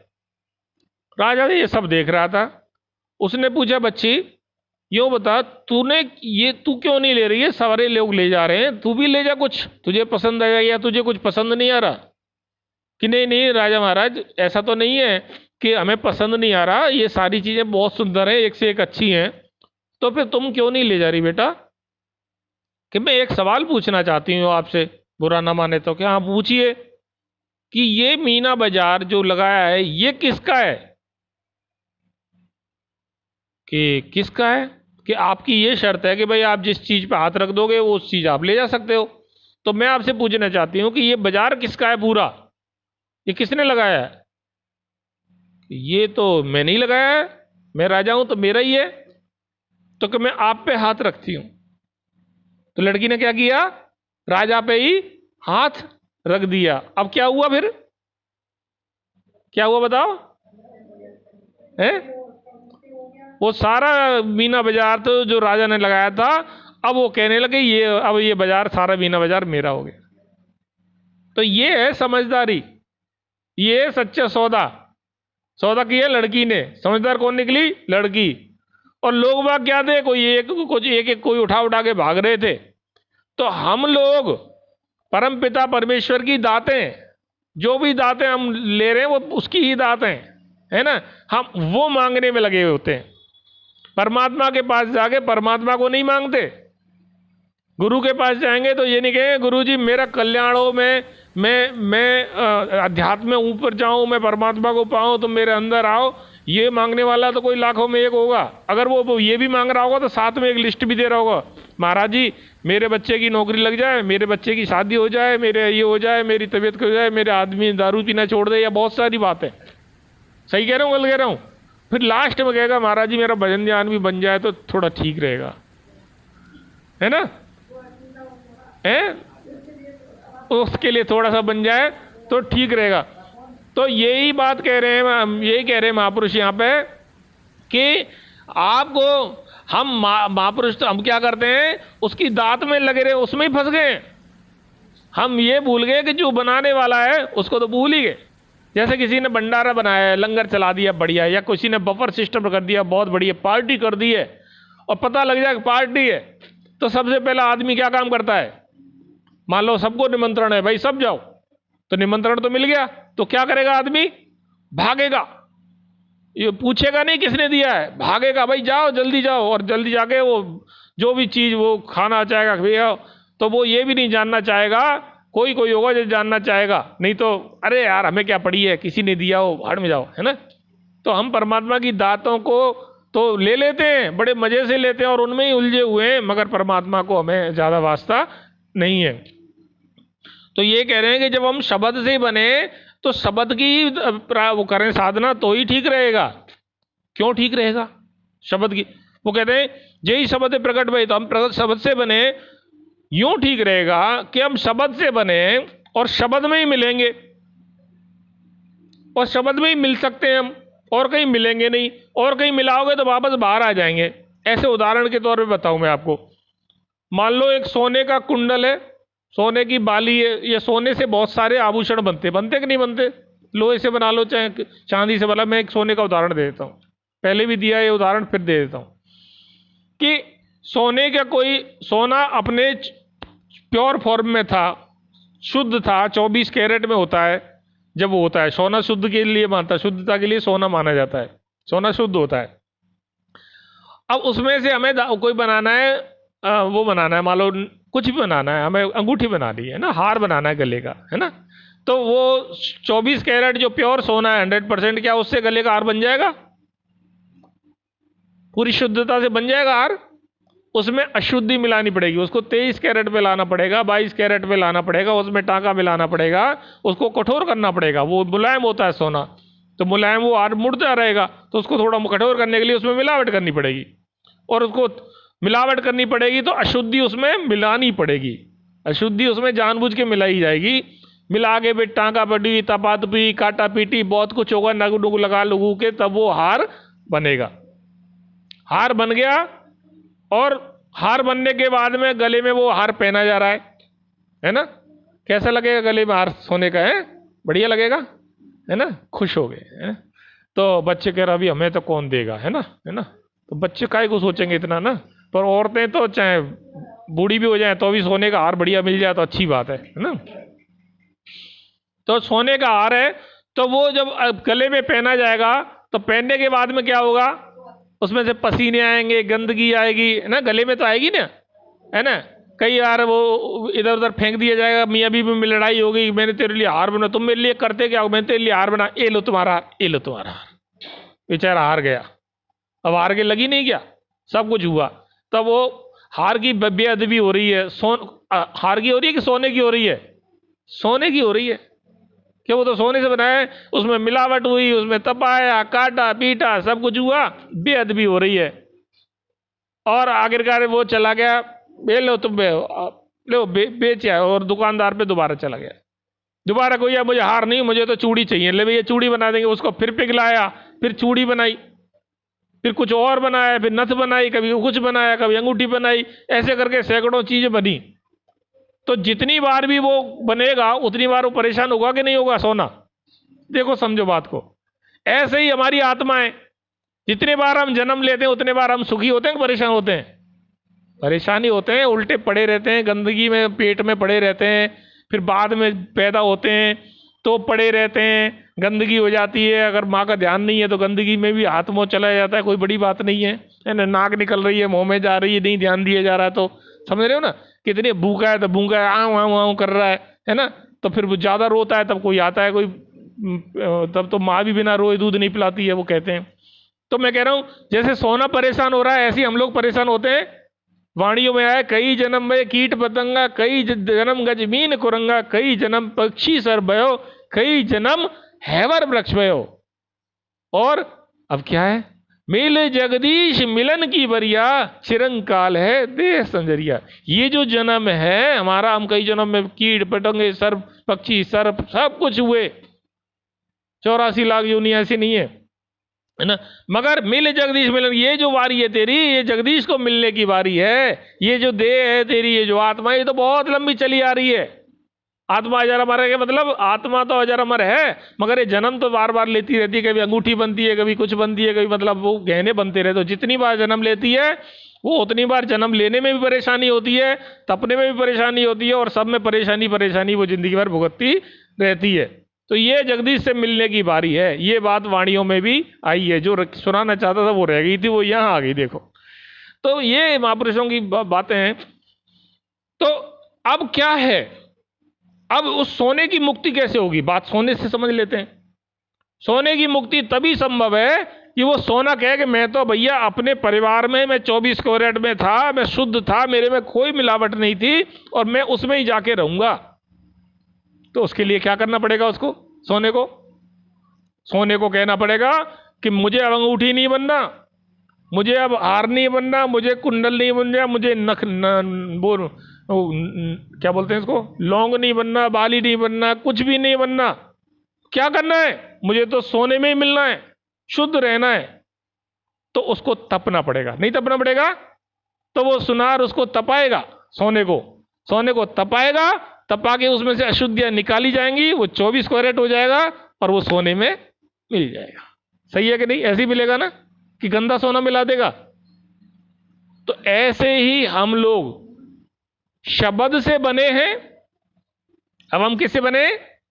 राजा ये सब देख रहा था। उसने पूछा, बच्ची यूँ बता, तूने ये, तू क्यों नहीं ले रही है? सारे लोग ले जा रहे हैं, तू भी ले जा कुछ, तुझे पसंद आया या तुझे कुछ पसंद नहीं आ रहा? कि नहीं नहीं राजा महाराज, ऐसा तो नहीं है कि हमें पसंद नहीं आ रहा, ये सारी चीज़ें बहुत सुंदर है, एक से एक अच्छी हैं, तो फिर तुम क्यों नहीं ले जा रही बेटा? कि मैं एक सवाल पूछना चाहती हूँ आपसे, बुरा ना माने तो। क्या? हाँ पूछिए। कि ये मीना बाजार जो लगाया है ये किसका है? कि किसका है? कि आपकी ये शर्त है कि भाई आप जिस चीज़ पे हाथ रख दोगे वो उस चीज़ आप ले जा सकते हो। तो मैं आपसे पूछना चाहती हूँ कि ये बाजार किसका है पूरा? ये किसने लगाया है? ये तो मैं नहीं लगाया है, मैं राजा हूं तो मेरा ही है। तो कि मैं आप पे हाथ रखती हूँ। तो लड़की ने क्या किया? राजा पे ही हाथ रख दिया। अब क्या हुआ फिर? क्या हुआ बताओ? है? वो सारा मीना बाजार तो जो राजा ने लगाया था, अब वो कहने लगे ये, अब ये बाजार, सारा मीना बाजार मेरा हो गया। तो ये है समझदारी, ये है सच्चा सौदा। सौदा किया लड़की ने, समझदार कौन निकली? लड़की। और लोग बाग क्या थे? कोई एक कुछ, एक एक कोई उठा उठा के भाग रहे थे। तो हम लोग परमपिता परमेश्वर की दातें, जो भी दातें हम ले रहे हैं वो उसकी ही दातें, है ना? हम वो मांगने में लगे होते हैं। परमात्मा के पास जाके परमात्मा को नहीं मांगते। गुरु के पास जाएंगे तो ये नहीं कहेंगे गुरु जी मेरा कल्याण हो, मैं अध्यात्म में ऊपर जाऊं, मैं परमात्मा को पाऊं, तो मेरे अंदर आओ। ये मांगने वाला तो कोई लाखों में एक होगा। अगर वो ये भी मांग रहा होगा तो साथ में एक लिस्ट भी दे रहा होगा, महाराज जी मेरे बच्चे की नौकरी लग जाए, मेरे बच्चे की शादी हो जाए, मेरे ये हो जाए, मेरी तबीयत हो जाए, मेरे आदमी दारू पीना छोड़ दे, या बहुत सारी बातें। सही कह रहा हूँ गलत कह रहा हूँ? फिर लास्ट में कहेगा महाराज जी मेरा भजन ध्यान भी बन जाए तो थोड़ा ठीक रहेगा, है ना? है? उसके लिए थोड़ा सा बन जाए तो ठीक रहेगा। तो यही बात कह रहे हैं, यही कह रहे हैं महापुरुष यहाँ पे कि आपको, हम महापुरुष तो हम क्या करते हैं, उसकी दात में लगे रहे, उसमें ही फंस गए। हम ये भूल गए कि जो बनाने वाला है उसको तो भूल ही गए। जैसे किसी ने भंडारा बनाया है, लंगर चला दिया बढ़िया, या किसी ने बफर सिस्टम कर दिया बहुत बढ़िया, पार्टी कर दी है, और पता लग जाए कि पार्टी है, तो सबसे पहला आदमी क्या काम करता है? मान लो सबको निमंत्रण है, भाई सब जाओ, तो निमंत्रण तो मिल गया, तो क्या करेगा आदमी? भागेगा। ये पूछेगा नहीं किसने दिया है, भागेगा, भाई जाओ जल्दी जाओ, और जल्दी जाके वो जो भी चीज़ वो खाना चाहेगा भैया, तो वो ये भी नहीं जानना चाहेगा, कोई कोई होगा जो जानना चाहेगा, नहीं तो अरे यार हमें क्या पड़ी है, किसी ने दिया हो, भाड़ में जाओ, है ना? तो हम परमात्मा की दातों को तो ले लेते हैं, बड़े मजे से लेते हैं और उनमें ही उलझे हुए हैं, मगर परमात्मा को हमें ज़्यादा वास्ता नहीं है। तो ये कह रहे हैं कि जब हम शब्द से बने तो शब्द की वो करें साधना तो ही ठीक रहेगा। क्यों ठीक रहेगा? शब्द की, वो कहते हैं जय शब्द प्रकट भई, तो हम प्रकट शब्द से बने, यूं ठीक रहेगा कि हम शब्द से बने और शब्द में ही मिलेंगे, और शब्द में ही मिल सकते हैं हम, और कहीं मिलेंगे नहीं, और कहीं मिलाओगे तो वापस बाहर आ जाएंगे। ऐसे उदाहरण के तौर पे बताऊं मैं आपको, मान लो एक सोने का कुंडल है, सोने की बाली है, ये सोने से बहुत सारे आभूषण बनते बनते कि नहीं बनते? लोहे से बना लो चाहे चांदी से बना। मैं एक सोने का उदाहरण दे देता हूँ, पहले भी दिया ये उदाहरण, फिर दे देता हूँ कि सोने का कोई, सोना अपने प्योर फॉर्म में था, शुद्ध था, 24 कैरेट में होता है, जब वो होता है सोना शुद्ध के लिए मानता है, शुद्धता के लिए सोना माना जाता है, सोना शुद्ध होता है। अब उसमें से हमें कोई बनाना है, वो बनाना है, मान लो कुछ भी बनाना है, हमें अंगूठी बनानी है ना, हार बनाना है गले का, है ना? तो वो 24 कैरेट जो प्योर सोना है 100%, क्या उससे गले का हार बन जाएगा? पूरी शुद्धता से बन जाएगा हार? उसमें अशुद्धि मिलानी पड़ेगी, उसको 23 कैरेट पे लाना पड़ेगा, 22 कैरेट पे लाना पड़ेगा, उसमें टाका मिलाना पड़ेगा, उसको कठोर करना पड़ेगा। वो मुलायम होता है सोना, तो मुलायम वो हार मुड़ता रहेगा, तो उसको थोड़ा कठोर करने के लिए उसमें मिलावट करनी पड़ेगी, और उसको मिलावट करनी पड़ेगी तो अशुद्धि उसमें मिलानी पड़ेगी, अशुद्धि उसमें जानबूझ के मिलाई जाएगी। मिला के भी टाँका पटी, तपातपी, काटा पीटी, बहुत कुछ होगा, नग नुग लगा लुगू के, तब वो हार बनेगा। हार बन गया, और हार बनने के बाद में गले में वो हार पहना जा रहा है ना? कैसा लगेगा गले में हार सोने का? है बढ़िया लगेगा, है ना? खुश हो गए, है ना? तो बच्चे कह रहे अभी हमें तो कौन देगा, है ना? है ना? तो बच्चे काहे को सोचेंगे इतना ना। पर औरतें तो चाहे बूढ़ी भी हो जाए तो भी सोने का हार बढ़िया मिल जाए तो अच्छी बात है ना। तो सोने का हार है, तो वो जब गले में पहना जाएगा तो पहनने के बाद में क्या होगा, उसमें से पसीने आएंगे, गंदगी आएगी, है ना, गले में तो आएगी ना, है ना। कई बार वो इधर उधर फेंक दिया जाएगा, मियाँ बीवी में लड़ाई हो गई, मैंने तेरे लिए हार बना, तुम मेरे लिए करते क्या हो, मैंने तेरे लिए हार बना, ये लो तुम्हारा हार, ये लो तुम्हारा हार। बेचारा हार गया, अब हार के लगी नहीं क्या, सब कुछ हुआ। तब वो हार की बेअदबी हो रही है, हार की हो रही है कि सोने की हो रही है, सोने की हो रही है, कि वो तो सोने से बनाया है, उसमें मिलावट हुई, उसमें तपाया, काटा पीटा, सब कुछ हुआ, बेअदबी हो रही है। और आखिरकार वो चला गया, लो तुम लो बेचा, और दुकानदार पे दोबारा चला गया, दोबारा कोई मुझे हार नहीं, मुझे तो चूड़ी चाहिए, ले भैया चूड़ी बना देंगे, उसको फिर पिघलाया, फिर चूड़ी बनाई, फिर कुछ और बनाया, फिर नथ बनाई, कभी कुछ बनाया, कभी अंगूठी बनाई, ऐसे करके सैकड़ों चीजें बनी। तो जितनी बार भी वो बनेगा उतनी बार वो परेशान होगा कि नहीं होगा सोना। देखो समझो बात को, ऐसे ही हमारी आत्मा है, जितने बार हम जन्म लेते हैं उतने बार हम सुखी होते हैं कि परेशान होते हैं, परेशानी होते हैं, उल्टे पड़े रहते हैं, गंदगी में पेट में पड़े रहते हैं, फिर बाद में पैदा होते हैं तो पड़े रहते हैं, गंदगी हो जाती है, अगर माँ का ध्यान नहीं है तो गंदगी में भी हाथ मुँह चला जाता है, कोई बड़ी बात नहीं है ना, नाक निकल रही है, मुँह में जा रही है, नहीं ध्यान दिया जा रहा है, तो समझ रहे हो ना, कितनी भूखा है तो भूखा है, आऊँ आऊँ आऊँ कर रहा है ना, तो फिर वो ज़्यादा रोता है तब कोई आता है कोई, तब तो माँ भी बिना रोए दूध नहीं पिलाती है, वो कहते हैं। तो मैं कह रहा हूँ जैसे सोना परेशान हो रहा है, ऐसे ही हम लोग परेशान होते हैं। वाणियों में आया, कई जन्म में कीट पतंगा, कई जन्म गजमीन कुरंगा, कई जन्म पक्षी सर भयो, कई जन्म हैवर वृक्ष भयो। और अब क्या है, मिल जगदीश मिलन की बरिया, चिरंकाल है देह संजरिया। ये जो जन्म है हमारा, हम कई जन्म में कीट पतंगे, सर्प पक्षी सर्प सब कुछ हुए, 84 लाख योनि ऐसी नहीं है ना, मगर मिल जगदीश मिलन, ये जो बारी है तेरी, ये जगदीश को मिलने की बारी है। ये जो देह है तेरी, ये जो आत्मा, ये तो बहुत लंबी चली आ रही है। आत्मा अजर अमर है, मतलब आत्मा तो अजर अमर है, मगर ये जन्म तो बार बार लेती रहती है, कभी अंगूठी बनती है, कभी कुछ बनती है, कभी मतलब वो गहने बनते रहते, तो जितनी बार जन्म लेती है वो उतनी बार जन्म लेने में भी परेशानी होती है, तपने में भी परेशानी होती है, और सब में परेशानी परेशानी वो जिंदगी भर भुगतती रहती है। तो ये जगदीश से मिलने की बारी है, ये बात वाणियों में भी आई है, जो सुनाना चाहता था वो रह गई थी, वो यहाँ आ गई। देखो तो ये महापुरुषों की बातें हैं। तो अब क्या है, अब उस सोने की मुक्ति कैसे होगी, बात सोने से समझ लेते हैं। सोने की मुक्ति तभी संभव है कि वो सोना कहे कि मैं तो भैया अपने परिवार में मैं 24 कैरेट में था, मैं शुद्ध था, मेरे में कोई मिलावट नहीं थी, और मैं उसमें ही जाके रहूंगा। तो उसके लिए क्या करना पड़ेगा उसको, सोने को कहना पड़ेगा कि मुझे अब अंगूठी नहीं बनना, मुझे अब हार नहीं बनना, मुझे कुंडल नहीं बनना, मुझे नख क्या बोलते हैं इसको, लौंग नहीं बनना, बाली नहीं बनना, कुछ भी नहीं बनना। क्या करना है, मुझे तो सोने में ही मिलना है, शुद्ध रहना है। तो उसको तपना पड़ेगा, नहीं तपना पड़ेगा तो वो सुनार उसको तपाएगा, सोने को तपाएगा, तपा के उसमें से अशुद्धियां निकाली जाएंगी, वो 24 कैरेट हो जाएगा और वो सोने में मिल जाएगा। सही है कि नहीं, ऐसे ही मिलेगा ना, कि गंदा सोना मिला देगा। तो ऐसे ही हम लोग शब्द से बने हैं। अब हम किससे बने,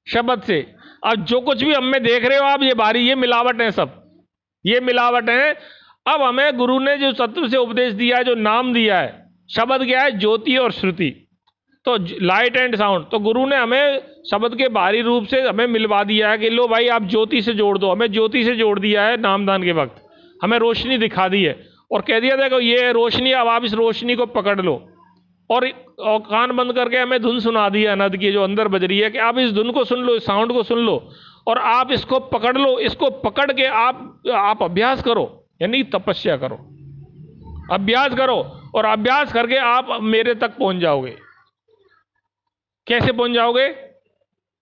शब्द से। और जो कुछ भी हम में देख रहे हो आप, ये बारी, ये मिलावट है, सब ये मिलावट है। अब हमें गुरु ने जो सत्व से उपदेश दिया है, जो नाम दिया है, शब्द क्या है, ज्योति और श्रुति, तो लाइट एंड साउंड। तो गुरु ने हमें शब्द के बाहरी रूप से हमें मिलवा दिया है कि लो भाई आप ज्योति से जोड़ दो, हमें ज्योति से जोड़ दिया है नामदान के वक्त, हमें रोशनी दिखा दी है और कह दिया देखो ये है रोशनी, अब आप इस रोशनी को पकड़ लो। और कान बंद करके हमें धुन सुना दी अनद की जो अंदर बज रही है कि आप इस धुन को सुन लो, इस साउंड को सुन लो और आप इसको पकड़ लो, इसको पकड़ के आप अभ्यास करो, यानी तपस्या करो, अभ्यास करो, और अभ्यास करके आप मेरे तक पहुंच जाओगे। कैसे पहुंच जाओगे,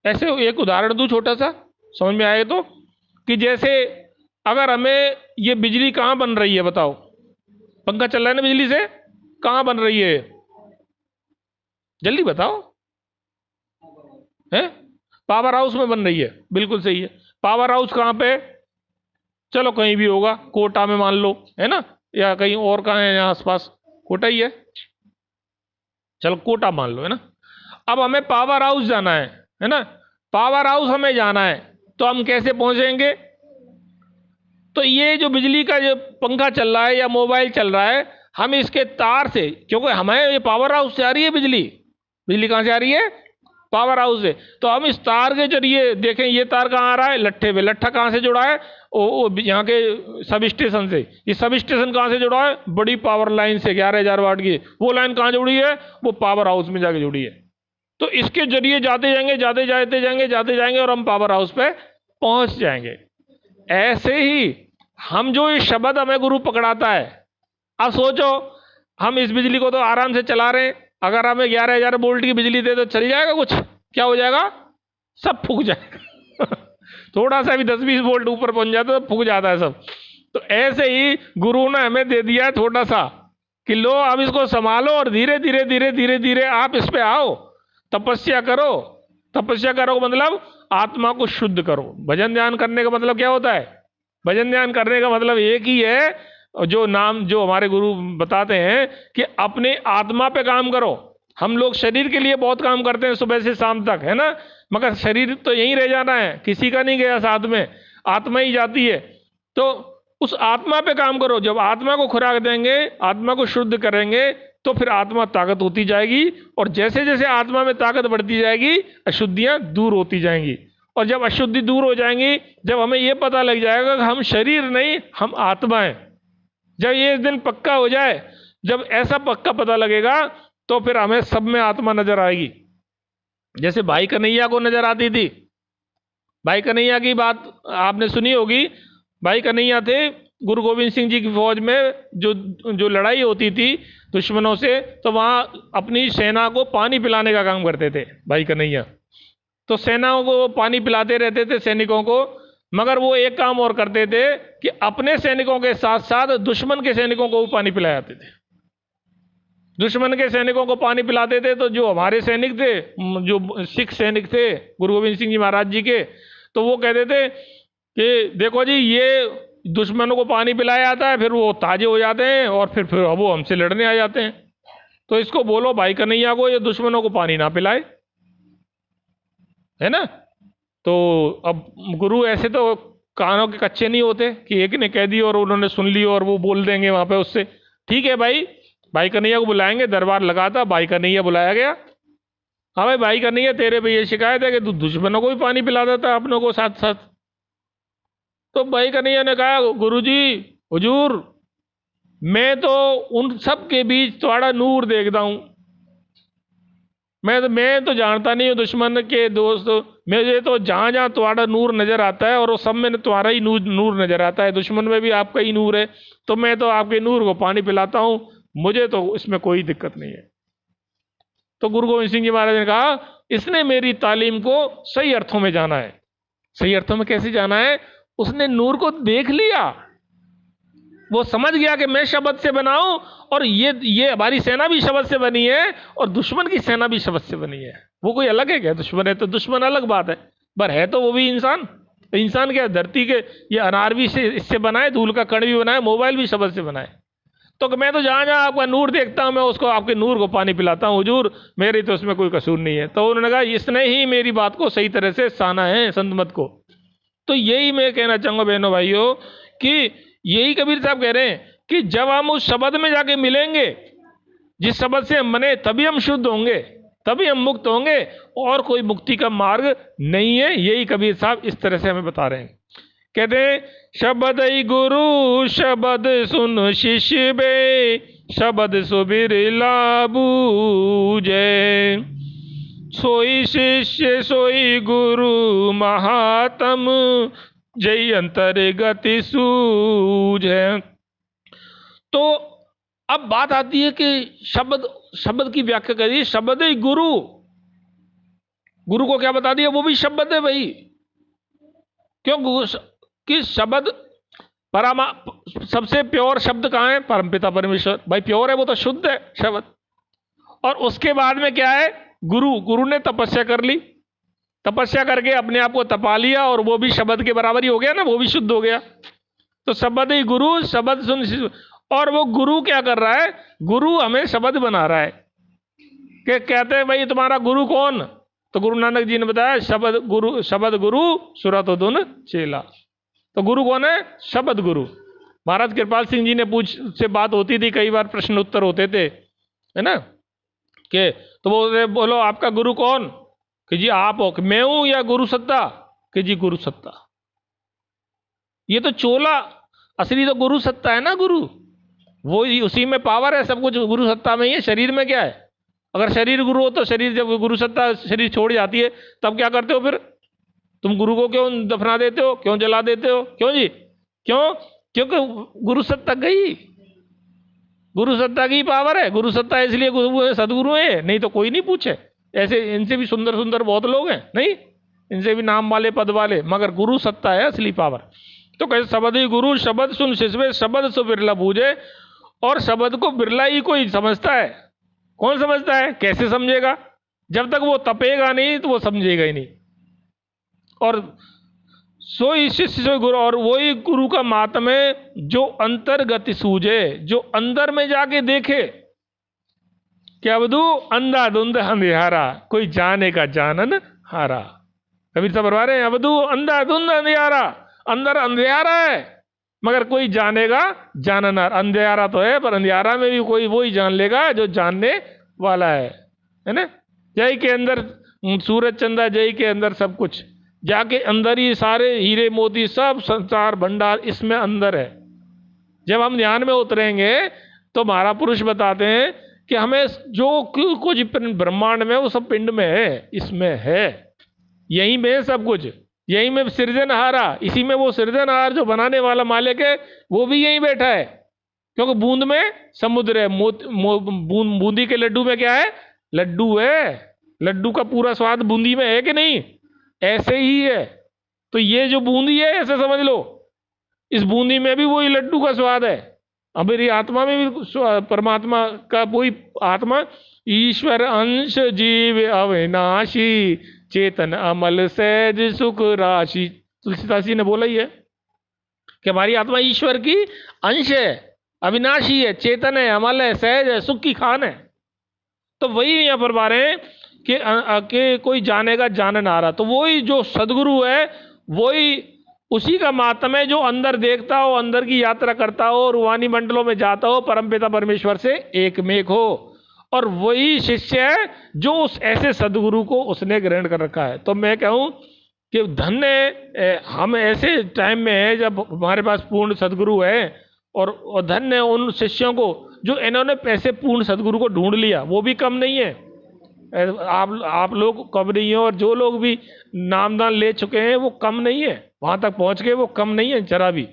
ऐसे एक उदाहरण दूं छोटा सा, समझ में आए तो, कि जैसे अगर हमें ये बिजली कहां बन रही है बताओ, पंखा चल रहा है ना बिजली से, कहां बन रही है, जल्दी बताओ, है पावर हाउस में बन रही है, बिल्कुल सही है। पावर हाउस कहां पे, चलो कहीं भी होगा, कोटा में मान लो, है ना, या कहीं और कहाँ है यहाँ आसपास? कोटा ही है, चलो कोटा मान लो, है ना। अब हमें पावर हाउस जाना है ना, पावर हाउस हमें जाना है, तो हम कैसे पहुंचेंगे? तो ये जो बिजली का जो पंखा चल रहा है या मोबाइल चल रहा है, हम इसके तार से, क्योंकि हमें ये पावर हाउस से आ रही है बिजली, बिजली कहाँ से आ रही है? पावर हाउस से। तो हम इस तार के जरिए देखें, ये तार कहाँ आ रहा है? लट्ठे पे। लट्ठा कहाँ से जुड़ा है? वो यहाँ के सब स्टेशन से। ये सब स्टेशन कहाँ से जुड़ा है? बड़ी पावर लाइन से, 11,000 वाट की। वो लाइन कहाँ जुड़ी है? वो पावर हाउस में जाके जुड़ी है। तो इसके जरिए जाते जाएंगे, जाते जाएंगे और हम पावर हाउस पे पहुंच जाएंगे। ऐसे ही हम जो ये शब्द हमें गुरु पकड़ाता है, अब सोचो हम इस बिजली को तो आराम से चला रहे हैं, अगर हमें 11,000 वोल्ट की बिजली दे तो चल जाएगा कुछ? क्या हो जाएगा? सब फूक जाएगा। थोड़ा सा भी 10-20 वोल्ट ऊपर पहुंच जाता है तो फूक जाता है सब। तो ऐसे ही गुरु ने हमें दे दिया थोड़ा सा कि लो अब इसको संभालो और धीरे धीरे धीरे धीरे धीरे आप इस पे आओ, तपस्या करो। तपस्या करो मतलब आत्मा को शुद्ध करो। भजन ध्यान करने का मतलब क्या होता है? भजन ध्यान करने का मतलब एक ही है, जो नाम जो हमारे गुरु बताते हैं कि अपने आत्मा पे काम करो। हम लोग शरीर के लिए बहुत काम करते हैं सुबह से शाम तक, है ना, मगर शरीर तो यहीं रह जाना है, किसी का नहीं गया साथ में, आत्मा ही जाती है। तो उस आत्मा पे काम करो। जब आत्मा को खुराक देंगे, आत्मा को शुद्ध करेंगे, तो फिर आत्मा ताकत होती जाएगी, और जैसे जैसे आत्मा में ताकत बढ़ती जाएगी अशुद्धियां दूर होती जाएंगी। और जब अशुद्धि दूर हो जाएंगी, जब हमें यह पता लग जाएगा कि हम शरीर नहीं, हम आत्मा हैं, जब ये दिन पक्का हो जाए, जब ऐसा पक्का पता लगेगा, तो फिर हमें सब में आत्मा नजर आएगी। जैसे भाई कन्हैया को नजर आती थी। भाई कन्हैया की बात आपने सुनी होगी। भाई कन्हैया थे गुरु गोविंद सिंह जी की फौज में, जो लड़ाई होती थी दुश्मनों से, तो वहां अपनी सेना को पानी पिलाने का काम करते थे भाई कन्हैया। तो सेनाओं को पानी पिलाते रहते थे, सैनिकों को। मगर वो एक काम और करते थे कि अपने सैनिकों के साथ साथ दुश्मन के सैनिकों को भी पानी पिलाए जाते थे। दुश्मन के सैनिकों को पानी पिलाते थे, तो जो हमारे सैनिक थे, जो सिख सैनिक थे गुरु गोविंद सिंह जी महाराज जी के, तो वो कहते थे कि देखो जी, ये दुश्मनों को पानी पिलाया जाता है, फिर वो ताजे हो जाते हैं और फिर वो हमसे लड़ने आ जाते हैं। तो इसको बोलो भाई कन्हैया को ये दुश्मनों को पानी ना पिलाए, है ना। तो अब गुरु ऐसे तो कानों के कच्चे नहीं होते कि एक ने कह दी और उन्होंने सुन ली और वो बोल देंगे वहां पे उससे। ठीक है भाई, भाई कन्हैया को बुलाएंगे, दरबार लगा था, भाई कन्हैया बुलाया गया। हाँ भाई, भाई कन्हैया तेरे पे ये शिकायत है कि तू दुश्मनों को भी पानी पिला देता है अपनों को साथ साथ। तो भाई कन्हैया ने कहा, गुरुजी हुजूर, मैं तो उन सब के बीच थोड़ा नूर देखता हूं। मैं तो जानता नहीं हूँ दुश्मन के दोस्त, मुझे तो जहां जहां तुम्हारा नूर नजर आता है और वो सब में तुम्हारा ही नूर नजर आता है, दुश्मन में भी आपका ही नूर है, तो मैं तो आपके नूर को पानी पिलाता हूं, मुझे तो इसमें कोई दिक्कत नहीं है। तो गुरु गोविंद सिंह जी महाराज ने कहा, इसने मेरी तालीम को सही अर्थों में जाना है। सही अर्थों में कैसे जाना है? उसने नूर को देख लिया, वो समझ गया कि मैं शब्द से बना हूं, और ये हमारी सेना भी शब्द से बनी है और दुश्मन की सेना भी शब्द से बनी है। वो कोई अलग है क्या? दुश्मन है तो दुश्मन अलग बात है, पर है तो वो भी इंसान। इंसान क्या, धरती के ये अनार भी इससे बनाए, धूल का कण भी बनाए, मोबाइल भी शब्द से बनाए। तो मैं तो जहां जहां आपका नूर देखता हूं, मैं उसको आपके नूर को पानी पिलाता हूं हुजूर, मेरी तो उसमें कोई कसूर नहीं है। तो उन्होंने कहा, इसने ही मेरी बात को सही तरह से साना है संत मत को। तो यही मैं कहना चाहूंगा बहनों भाइयों, कि यही कबीर साहब कह रहे हैं कि जब हम उस शब्द में जाके मिलेंगे, जिस शब्द से हम बने, तभी हम शुद्ध होंगे, तभी हम मुक्त होंगे, और कोई मुक्ति का मार्ग नहीं है। यही कबीर साहब इस तरह से हमें बता रहे हैं। कहते हैं, शब्द ही गुरु शब्द सुन शिष्य बे, शब्द सुबिर लाबूजे, सोई शिष्य सोई गुरु महात्म, जय अंतर्गति सूझे। तो अब बात आती है कि शब्द की व्याख्या करिए। शब्द ही गुरु, गुरु को क्या बता दिया? वो भी शब्द है भाई। क्यों कि शब्द सबसे प्योर शब्द कहाँ है? परमपिता परमेश्वर भाई प्योर है, वो तो शुद्ध है शब्द। और उसके बाद में क्या है? गुरु ने तपस्या कर ली, तपस्या करके अपने आप को तपा लिया, और वो भी शब्द के बराबर ही हो गया ना, वो भी शुद्ध हो गया। तो शब्द ही गुरु, शब्द सुन। और वो गुरु क्या कर रहा है, गुरु हमें शब्द बना रहा है। कि कहते हैं भाई तुम्हारा गुरु कौन, तो गुरु नानक जी ने बताया शब्द गुरु सुरत धुन चेला। तो गुरु कौन है, शब्द गुरु। महाराज कृपाल सिंह जी ने से बात होती थी, कई बार प्रश्न उत्तर होते थे, है ना, कि तो वो बोलो आपका गुरु कौन, कि जी आप हो, कि मैं हूं या गुरु सत्ता, कि जी गुरु सत्ता। ये तो चोला, असली तो गुरु सत्ता है ना, गुरु वो उसी में पावर है, सब कुछ गुरु सत्ता में ही है। शरीर में क्या है, अगर शरीर गुरु हो तो शरीर, जब गुरु सत्ता शरीर छोड़ जाती है तब क्या करते हो फिर, तुम गुरु को क्यों दफना देते हो, क्यों जला देते हो, क्यों जी, क्यों, क्योंकि गुरु सत्ता गई, गुरु सत्ता की पावर है। गुरु सत्ता इसलिए गुरु सदगुरु है, नहीं तो कोई नहीं पूछे। ऐसे इनसे भी सुंदर सुंदर बहुत लोग हैं, नहीं इनसे भी नाम वाले पद वाले, मगर गुरु सत्ता है असली पावर। तो कैसे शब्द ही गुरु, शब्द सुन शिष्य शब्द सो बिरला पूजे। और शब्द को बिरला ही कोई समझता है। कौन समझता है, कैसे समझेगा, जब तक वो तपेगा नहीं तो वो समझेगा ही नहीं। और सोई शिष्य सोई गुरु, और वही गुरु का मातम है जो अंतर्गति सूझे, जो अंदर में जाके देखे। क्या बधु अंधा धुंध अंधियारा, कोई जाने का जानन हारा। कबीर साहब बरवा रहे हैं, अवधु अंधा धुंध अंधियारा, अंदर अंधियारा है मगर कोई जानेगा जानना। अंधियारा तो है पर अंधियारा में भी कोई वही जान लेगा जो जानने वाला है ना। जय के अंदर सूरज चंदा, जय के अंदर सब कुछ, जाके अंदर ही सारे हीरे मोती सब संसार भंडार इसमें अंदर है। जब हम ध्यान में उतरेंगे तो महाराज पुरुष बताते हैं कि हमें जो कुछ ब्रह्मांड में वो सब पिंड में है, इसमें है, यही में सब कुछ, यही में सृजनहारा, इसी में वो सृजनहार जो बनाने वाला मालिक है वो भी यहीं बैठा है। क्योंकि बूंद में समुद्र है, बूंदी के लड्डू में क्या है, लड्डू है। लड्डू का पूरा स्वाद बूंदी में है कि नहीं, ऐसे ही है। तो ये जो बूंदी है ऐसे समझ लो, इस बूंदी में भी वही लड्डू का स्वाद है। अब मेरी आत्मा में भी परमात्मा का वही आत्मा, ईश्वर अंश जीव अविनाशी, चेतन अमल सहज सुख राशि। तुलसीदास जी ने बोला ही है कि हमारी आत्मा ईश्वर की अंश है, अविनाशी है, चेतन है, अमल है, सहज है, सुख की खान है। तो वही यहाँ पर बारे कि कोई जानेगा जानन आ रहा, तो वही जो सदगुरु है वही उसी का मातम है जो अंदर देखता हो, अंदर की यात्रा करता हो, रूहानी मंडलों में जाता हो, परमपिता परमेश्वर से एक में एक हो। और वही शिष्य है जो उस ऐसे सदगुरु को उसने ग्रहण कर रखा है। तो मैं कहूँ कि धन्य हम ऐसे टाइम में है जब हमारे पास पूर्ण सदगुरु है, और धन्य उन शिष्यों को जो इन्होंने पैसे पूर्ण सदगुरु को ढूंढ लिया, वो भी कम नहीं है। आप लोग कम नहीं है, और जो लोग भी नामदान ले चुके हैं वो कम नहीं है, वहां तक पहुंच गए वो कम नहीं है जरा भी।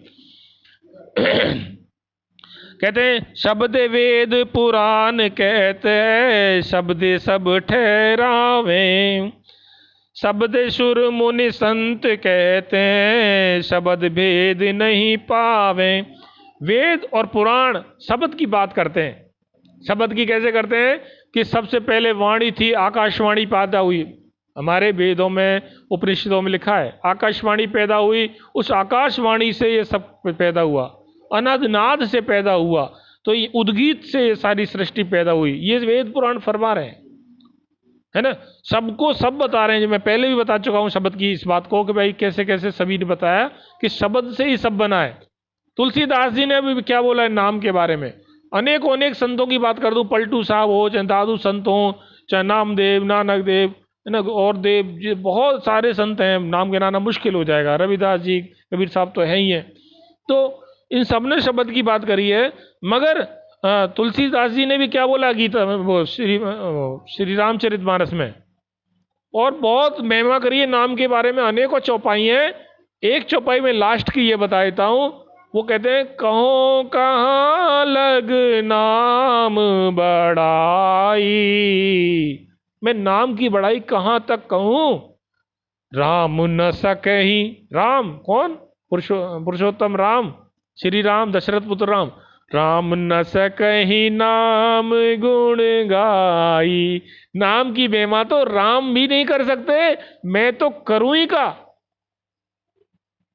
कहते हैं शब्द वेद पुराण कहते हैं, शब्द सब ठहरावे, शब्द सुर मुनि संत कहते हैं, शब्द भेद नहीं पावे। वेद और पुराण शब्द की बात करते हैं। शब्द की कैसे करते हैं कि सबसे पहले वाणी थी, आकाशवाणी पैदा हुई। हमारे वेदों में उपनिषदों में लिखा है आकाशवाणी पैदा हुई, उस आकाशवाणी से ये सब पैदा हुआ, अनादनाद से पैदा हुआ, तो ये उद्गीत से ये सारी सृष्टि पैदा हुई। ये वेद पुराण फरमा रहे हैं, है ना। सबको सब बता रहे हैं, जो मैं पहले भी बता चुका हूं शब्द की इस बात को कि भाई कैसे कैसे सभी ने बताया कि शब्द से ही सब बना है। तुलसीदास जी ने अभी क्या बोला है नाम के बारे में, अनेक संतों की बात कर दूं, पलटू साहब हो, चाहे दादू संत हो, चाहे नामदेव, नानक देव, है ना, और देव, बहुत सारे संत हैं, नाम गिनाना मुश्किल हो जाएगा। रविदास जी, कबीर साहब तो है ही हैं। तो इन सब ने शब्द की बात करी है। मगर तुलसीदास जी ने भी क्या बोला गीता में, वो श्री रामचरितमानस में, और बहुत महिमा करी है नाम के बारे में, अनेकों चौपाई हैं। एक चौपाई में लास्ट की ये बता देता हूँ, वो कहते हैं कहो कहाँ लग नाम बड़ाई, मैं नाम की बड़ाई कहाँ तक कहूँ, राम न सकही। राम कौन, पुरुषोत्तम राम, श्री राम, दशरथ पुत्र राम। राम न सकही नाम गुण गाई, नाम की महिमा तो राम भी नहीं कर सकते, मैं तो करूं ही का।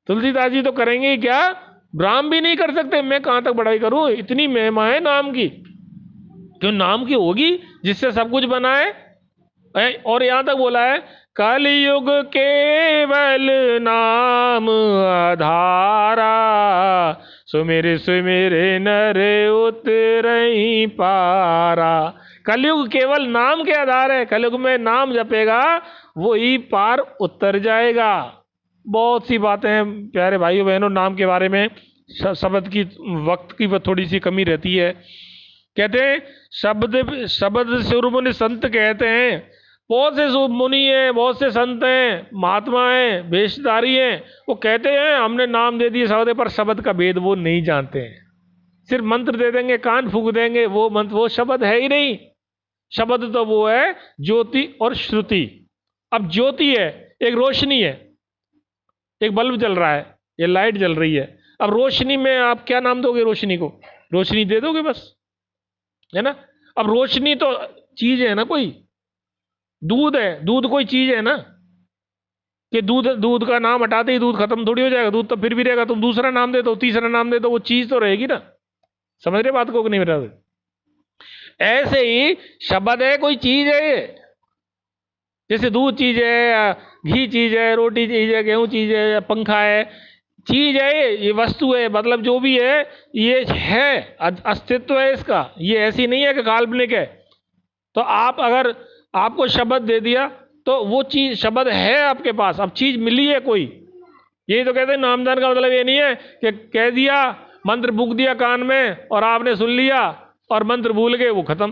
तुलसीदास जी तो करेंगे ही क्या, ब्राह्म भी नहीं कर सकते, मैं कहाँ तक बढ़ाई करूँ, इतनी महिमा है नाम की। क्यों नाम की होगी जिससे सब कुछ बना है। और यहां तक बोला है कलयुग केवल नाम आधारा, सुमेरे सुमेरे नर उतरई पारा। कलयुग केवल नाम के आधार है, कलयुग में नाम जपेगा वो ही पार उतर जाएगा। बहुत सी बातें हैं प्यारे भाइयों बहनों नाम के बारे में, शब्द की वक्त की थोड़ी सी कमी रहती है। कहते हैं शब्द शब्द स्वरूप मुनि संत कहते हैं, बहुत से मुनि हैं, बहुत से संत हैं, महात्मा हैं, वेशधारी हैं, वो कहते हैं हमने नाम दे दिए शब्द, पर शब्द का भेद वो नहीं जानते हैं। सिर्फ मंत्र दे देंगे, कान फूंक देंगे, वो मंत्र वो शब्द है ही नहीं। शब्द तो वो है ज्योति और श्रुति। अब ज्योति है, एक रोशनी है, एक बल्ब जल रहा है, ये लाइट जल रही है। अब रोशनी में आप क्या नाम दोगे, रोशनी को रोशनी दे दोगे बस, है ना। अब रोशनी तो चीज है ना, कोई दूध है, दूध कोई चीज है ना, कि दूध दूध का नाम हटाते ही दूध खत्म थोड़ी हो जाएगा, दूध तो फिर भी रहेगा। तुम दूसरा नाम दे दो, तीसरा नाम दे दो, वो चीज तो रहेगी ना। समझ रहे बात को कि नहीं मेरा। ऐसे ही शब्द है, कोई चीज है ये, जैसे दूध चीज है, घी चीज है, रोटी चीज है, गेहूं चीज है, पंखा है, चीज है ये वस्तु है, मतलब जो भी है ये है, अस्तित्व है इसका, ये ऐसी नहीं है कि काल्पनिक है। तो आप अगर आपको शब्द दे दिया तो वो चीज शब्द है आपके पास, अब चीज मिली है कोई। यही तो कहते हैं नामदान का मतलब ये नहीं है कि कह दिया मंत्र फूंक दिया कान में और आपने सुन लिया और मंत्र भूल गए वो खत्म।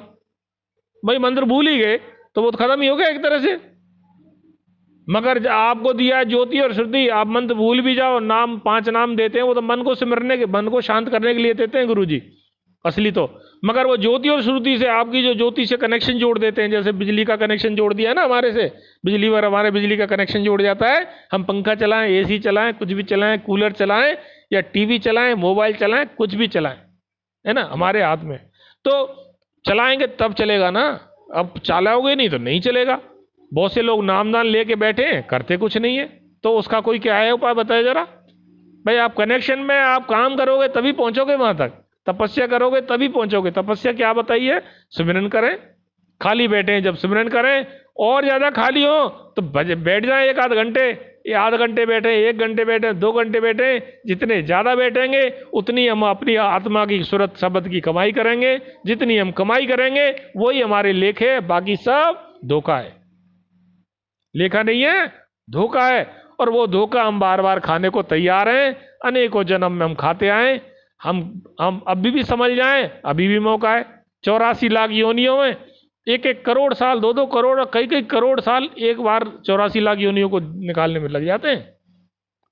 भाई मंत्र भूल ही गए तो वो तो खत्म ही हो गया एक तरह से। मगर आपको दिया है ज्योति और श्रुति, आप मंत्र भूल भी जाओ, नाम 5 नाम देते हैं वो तो मन को सिमरने के, मन को शांत करने के लिए देते हैं गुरुजी असली तो। मगर वो ज्योति और श्रुति से आपकी जो ज्योति से कनेक्शन जोड़ देते हैं, जैसे बिजली का कनेक्शन जोड़ दिया है ना हमारे से, बिजली पर हमारे बिजली का कनेक्शन जोड़ जाता है, हम पंखा चलाएं, एसी चलाएं, कुछ भी चलाएं, कूलर चलाएं या टीवी चलाएं, मोबाइल चलाएं, कुछ भी चलाएं, है ना, हमारे हाथ में। तो चलाएंगे तब चलेगा ना, अब चलाओगे नहीं तो नहीं चलेगा। बहुत से लोग नामदान लेके बैठे हैं, करते कुछ नहीं है, तो उसका कोई क्या है उपाय बताए जरा। भाई आप कनेक्शन में आप काम करोगे तभी पहुंचोगे वहां तक, तपस्या करोगे तभी पहुंचोगे। तपस्या क्या बताइए, सिमरन करें, खाली बैठे हैं जब सिमरन करें, और ज्यादा खाली हो तो बैठ जाए 1 आध घंटे, आध घंटे बैठे, 1 घंटे बैठे, 2 घंटे बैठे, जितने ज्यादा बैठेंगे उतनी हम अपनी आत्मा की सूरत शब्द की कमाई करेंगे। जितनी हम कमाई करेंगे वही हमारे लेखे है, बाकी सब धोखा है। लेखा नहीं है, धोखा है, और वो धोखा हम बार बार खाने को तैयार हैं। अनेकों जन्म में हम खाते आए, हम अभी भी समझ जाएं, अभी भी मौका है। 84 लाख योनियों में 1-1 करोड़ साल, 2-2 करोड़, कई करोड़ साल एक बार 84 लाख योनियों को निकालने में लग जाते हैं।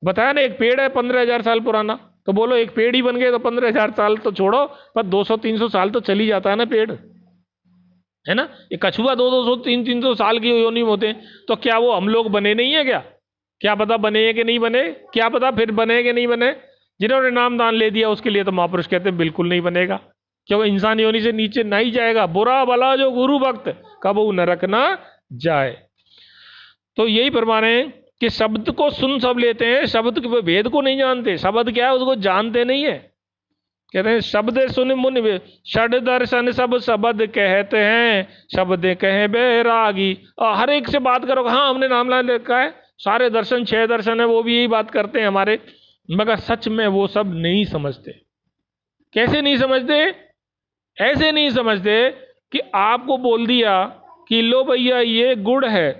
बताया ना, एक पेड़ है 15,000 साल पुराना, तो बोलो एक पेड़ ही बन गए तो 15,000 साल तो छोड़ो, पर 200-300 साल तो चली जाता है ना पेड़, है ना। ये कछुआ 200, 300 साल की योनि में होते हैं, तो क्या वो हम लोग बने नहीं है क्या? क्या पता बने कि नहीं बने, क्या पता फिर बने कि नहीं बने। जिन्होंने नाम दान ले दिया उसके लिए तो महापुरुष कहते हैं बिल्कुल नहीं बनेगा, क्योंकि इंसान योनि से नीचे नहीं जाएगा। बुरा भला जो गुरु भक्त कबू नरक ना जाए। तो यही प्रमाण है कि शब्द को सुन सब लेते हैं, शब्द के भेद को नहीं जानते। शब्द क्या है उसको जानते नहीं है। कहते हैं शब्द सुन मुनि षड दर्शन सब शब्द कहते हैं, शब्द कहे बैरागी। और हर एक से बात करो, हाँ हमने नाम ला लिखा है, सारे दर्शन 6 दर्शन है वो भी यही बात करते हैं हमारे, मगर सच में वो सब नहीं समझते। कैसे नहीं समझते? ऐसे नहीं समझते कि आपको बोल दिया कि लो भैया ये गुड़ है,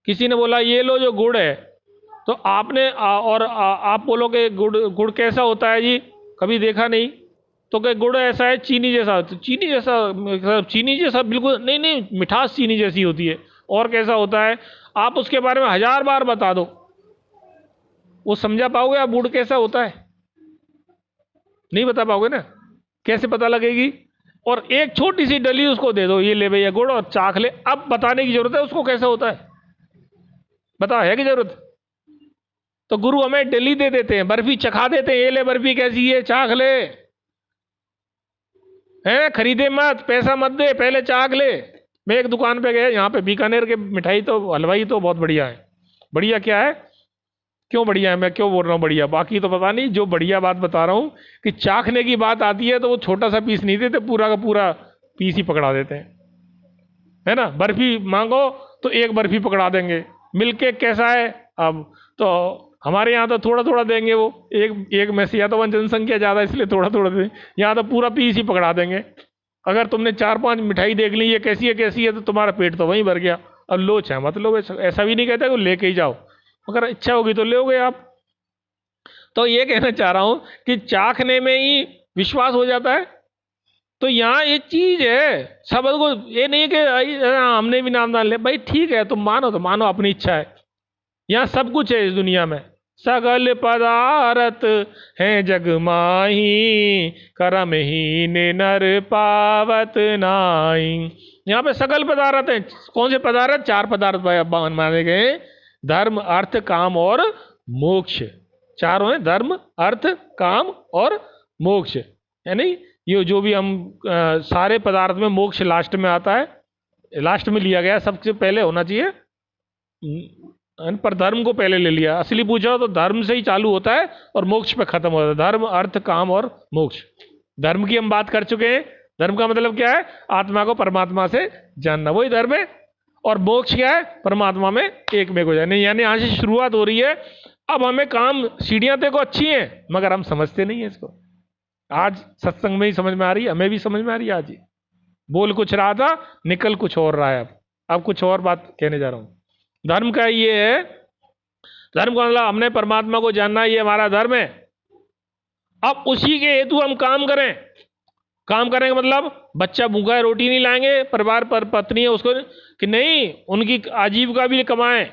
किसी ने बोला ये लो जो गुड़ है, तो आपने और आप बोलोगे गुड़ गुड़ कैसा होता है जी, कभी देखा नहीं, तो क्या गुड़ ऐसा है चीनी जैसा, तो चीनी जैसा, चीनी जैसा बिल्कुल नहीं, नहीं मिठास चीनी जैसी होती है। और कैसा होता है आप उसके बारे में 1000 बार बता दो, वो समझा पाओगे आप गुड़ कैसा होता है? नहीं बता पाओगे ना, कैसे पता लगेगी? और एक छोटी सी डली उसको दे दो, ये ले भैया गुड़ और चाख ले, अब बताने की जरूरत है उसको कैसा होता है? बता है कि जरूरत? तो गुरु हमें डली दे देते हैं, बर्फी चखा देते हैं, ये ले बर्फी कैसी है चाख ले, है खरीदे मत, पैसा मत दे, पहले चाख ले। मैं एक दुकान पे गया यहाँ पे बीकानेर के, मिठाई तो हलवाई तो बहुत बढ़िया है। बढ़िया क्या है क्यों बढ़िया है, मैं क्यों बोल रहा हूँ बढ़िया, बाकी तो पता नहीं, जो बढ़िया बात बता रहा हूँ कि चाखने की बात आती है तो वो छोटा सा पीस नहीं देते, पूरा का पूरा पीस ही पकड़ा देते हैं, है ना। बर्फी मांगो तो एक बर्फी पकड़ा देंगे। मिल्क केक कैसा है, अब तो हमारे यहाँ तो थोड़ा थोड़ा देंगे, वो एक में से, या तो जनसंख्या ज़्यादा इसलिए थोड़ा थोड़ा दें, यहाँ तो पूरा पीस ही पकड़ा देंगे। अगर तुमने 4-5 मिठाई देख ली ये कैसी है तो तुम्हारा पेट तो वहीं भर गया। अब लो चाहे मत लो, ऐसा भी नहीं कहता कि लेके ही जाओ, अगर इच्छा होगी तो लोगे आप। तो ये कहना चाह रहा हूं कि चाखने में ही विश्वास हो जाता है। तो यहाँ ये चीज है, सब को ये नहीं कि हमने भी नाम डाल ले, भाई ठीक है तुम मानो तो मानो, अपनी इच्छा है। यहाँ सब कुछ है इस दुनिया में, सगल पदारथ हैं जग माही, करम हीन नर पावत नाई। यहाँ पे सकल पदार्थ हैं। कौन से पदार्थ? 4 पदार्थ माने गए, धर्म अर्थ काम और मोक्ष। चारों हैं, धर्म अर्थ काम और मोक्ष, यानी ये जो भी हम सारे पदार्थ में मोक्ष लास्ट में आता है, लास्ट में लिया गया, सबसे पहले होना चाहिए, पर धर्म को पहले ले लिया। असली पूछा तो धर्म से ही चालू होता है और मोक्ष पे खत्म होता है। धर्म अर्थ काम और मोक्ष। धर्म की हम बात कर चुके हैं। धर्म का मतलब क्या है? आत्मा को परमात्मा से जानना, वही धर्म है। और मोक्ष क्या है? परमात्मा में एक में हो जाने। यानी यहाँ से शुरुआत हो रही है। अब हमें काम, सीढ़ियां देखो अच्छी हैं मगर हम समझते नहीं है इसको। आज सत्संग में ही समझ में आ रही है, हमें भी समझ में आ रही है। आज ही बोल कुछ रहा था, निकल कुछ और रहा है। अब कुछ और बात कहने जा रहा हूं। धर्म का ये है, धर्म का मतलब हमने परमात्मा को जानना, ये हमारा धर्म है। अब उसी के हेतु हम काम करें। काम करेंगे मतलब बच्चा भूखा है रोटी नहीं लाएंगे, परिवार पर पत्नी है उसको कि नहीं, उनकी आजीविका भी कमाएं,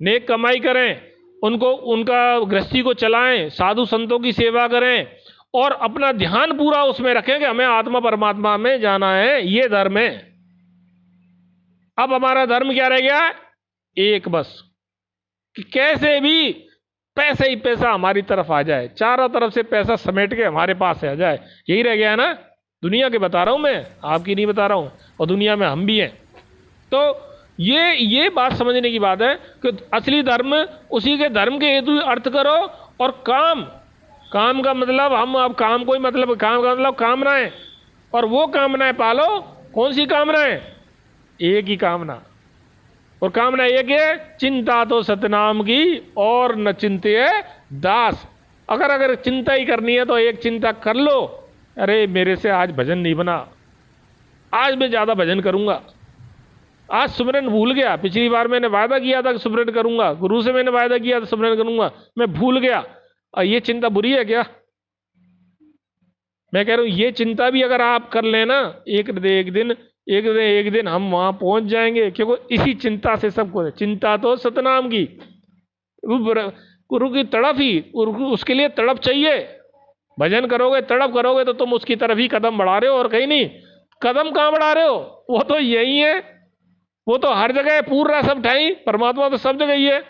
नेक कमाई करें, उनको उनका गृहस्थी को चलाएं, साधु संतों की सेवा करें और अपना ध्यान पूरा उसमें रखें कि हमें आत्मा परमात्मा में जाना है। ये धर्म है। अब हमारा धर्म क्या रह गया? एक, बस कि कैसे भी पैसे ही पैसा हमारी तरफ आ जाए, चारों तरफ से पैसा समेट के हमारे पास आ जाए, यही रह गया है ना। दुनिया के बता रहा हूं मैं, आपकी नहीं बता रहा हूं, और दुनिया में हम भी हैं। तो ये बात समझने की बात है कि असली धर्म, उसी के धर्म के हेतु अर्थ करो। और काम का मतलब, हम अब काम को ही मतलब, काम का मतलब कामनाएं, और वो कामनाएं पालो। कौन सी कामनाएं? एक ही कामना, और कामना एक है, चिंता तो सतनाम की और न चिंते दास। अगर चिंता ही करनी है तो एक चिंता कर लो, अरे मेरे से आज भजन नहीं बना, आज मैं ज्यादा भजन करूंगा, आज सुमरन भूल गया, पिछली बार मैंने वायदा किया था कि सुमरन करूंगा, गुरु से मैंने वायदा किया था सुमरन करूंगा, मैं भूल गया। और ये चिंता बुरी है क्या? मैं कह रहा हूं ये चिंता भी अगर आप कर लेना, एक दिन हम वहां पहुंच जाएंगे। क्योंकि इसी चिंता से सबको, चिंता तो सतनाम की, गुरु की तड़प ही, उसके लिए तड़प चाहिए। भजन करोगे, तड़प करोगे तो तुम उसकी तरफ ही कदम बढ़ा रहे हो और कहीं नहीं। कदम कहां बढ़ा रहे हो? वो तो यही है, वो तो हर जगह पूरा सब ठाई, परमात्मा तो सब जगह ही है।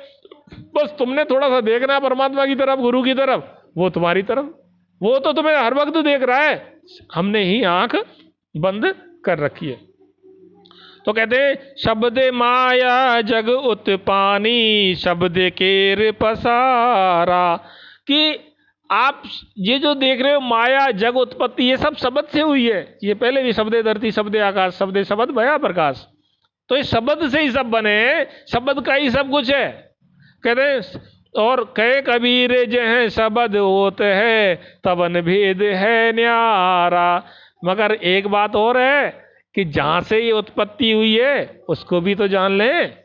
बस तुमने थोड़ा सा देखना है परमात्मा की तरफ, गुरु की तरफ, वो तुम्हारी तरफ, वो तो तुम्हें हर वक्त देख रहा है, हमने ही आंख बंद कर रखी है। तो कहते हैं शब्द माया जग उत्पानी, शब्द केर पसारा। कि आप ये जो देख रहे हो माया जग उत्पत्ति, ये सब शब्द से हुई है। ये पहले भी शब्दे धरती, शब्दे आकाश, शब्दे शब्द भया प्रकाश। तो इस शब्द से ही सब बने, शब्द का ही सब कुछ है। कहते हैं और कहे कबीर जह शब्द होते है, तबन भेद है न्यारा। मगर एक बात और है कि जहां से ये उत्पत्ति हुई है उसको भी तो जान लें।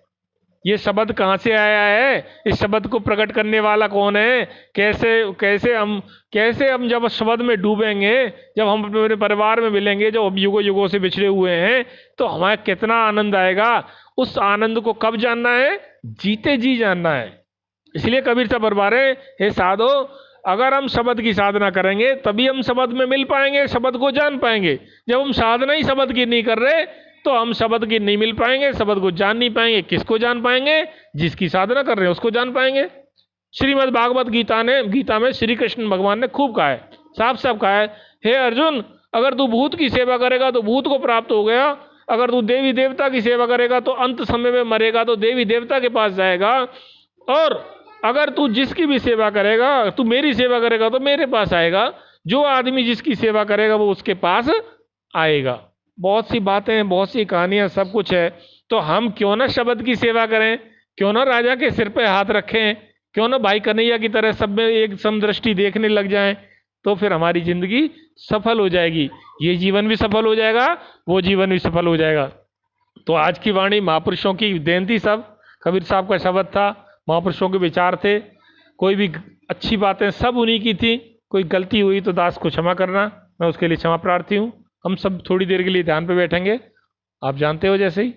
ये शब्द कहां से आया है, इस शब्द को प्रकट करने वाला कौन है, कैसे हम जब शब्द में डूबेंगे, जब हम अपने परिवार में मिलेंगे जो युगों युगों से बिछड़े हुए हैं, तो हमारा कितना आनंद आएगा। उस आनंद को कब जानना है? जीते जी जानना है। इसलिए कबीर साहब फरमाते हैं, हे साधो, अगर हम शब्द की साधना करेंगे तभी हम शब्द में मिल पाएंगे, शब्द को जान पाएंगे। जब हम साधना ही शब्द की नहीं कर रहे तो हम शब्द की नहीं मिल पाएंगे, शब्द को जान नहीं पाएंगे। किसको जान पाएंगे? जिसकी साधना कर रहे हैं उसको जान पाएंगे। श्रीमद् भागवत गीता में श्री कृष्ण भगवान ने खूब कहा है, साफ साफ कहा है, हे अर्जुन, अगर तू भूत की सेवा करेगा तो भूत को प्राप्त हो गया, अगर तू देवी देवता की सेवा करेगा तो अंत समय में मरेगा तो देवी देवता के पास जाएगा, और अगर तू जिसकी भी सेवा करेगा, तू मेरी सेवा करेगा तो मेरे पास आएगा, जो आदमी जिसकी सेवा करेगा वो उसके पास आएगा। बहुत सी बातें, बहुत सी कहानियां, सब कुछ है। तो हम क्यों ना शब्द की सेवा करें, क्यों ना राजा के सिर पे हाथ रखें, क्यों ना भाई कन्हैया की तरह सब में एक समदृष्टि देखने लग जाएं, तो फिर हमारी जिंदगी सफल हो जाएगी। ये जीवन भी सफल हो जाएगा, वो जीवन भी सफल हो जाएगा। तो आज की वाणी महापुरुषों की देन थी सब। कबीर साहब का शब्द था, महापुरुषों के विचार थे, कोई भी अच्छी बातें सब उन्हीं की थी। कोई गलती हुई तो दास को क्षमा करना, मैं उसके लिए क्षमा प्रार्थी हूँ। हम सब थोड़ी देर के लिए ध्यान पे बैठेंगे, आप जानते हो जैसे ही।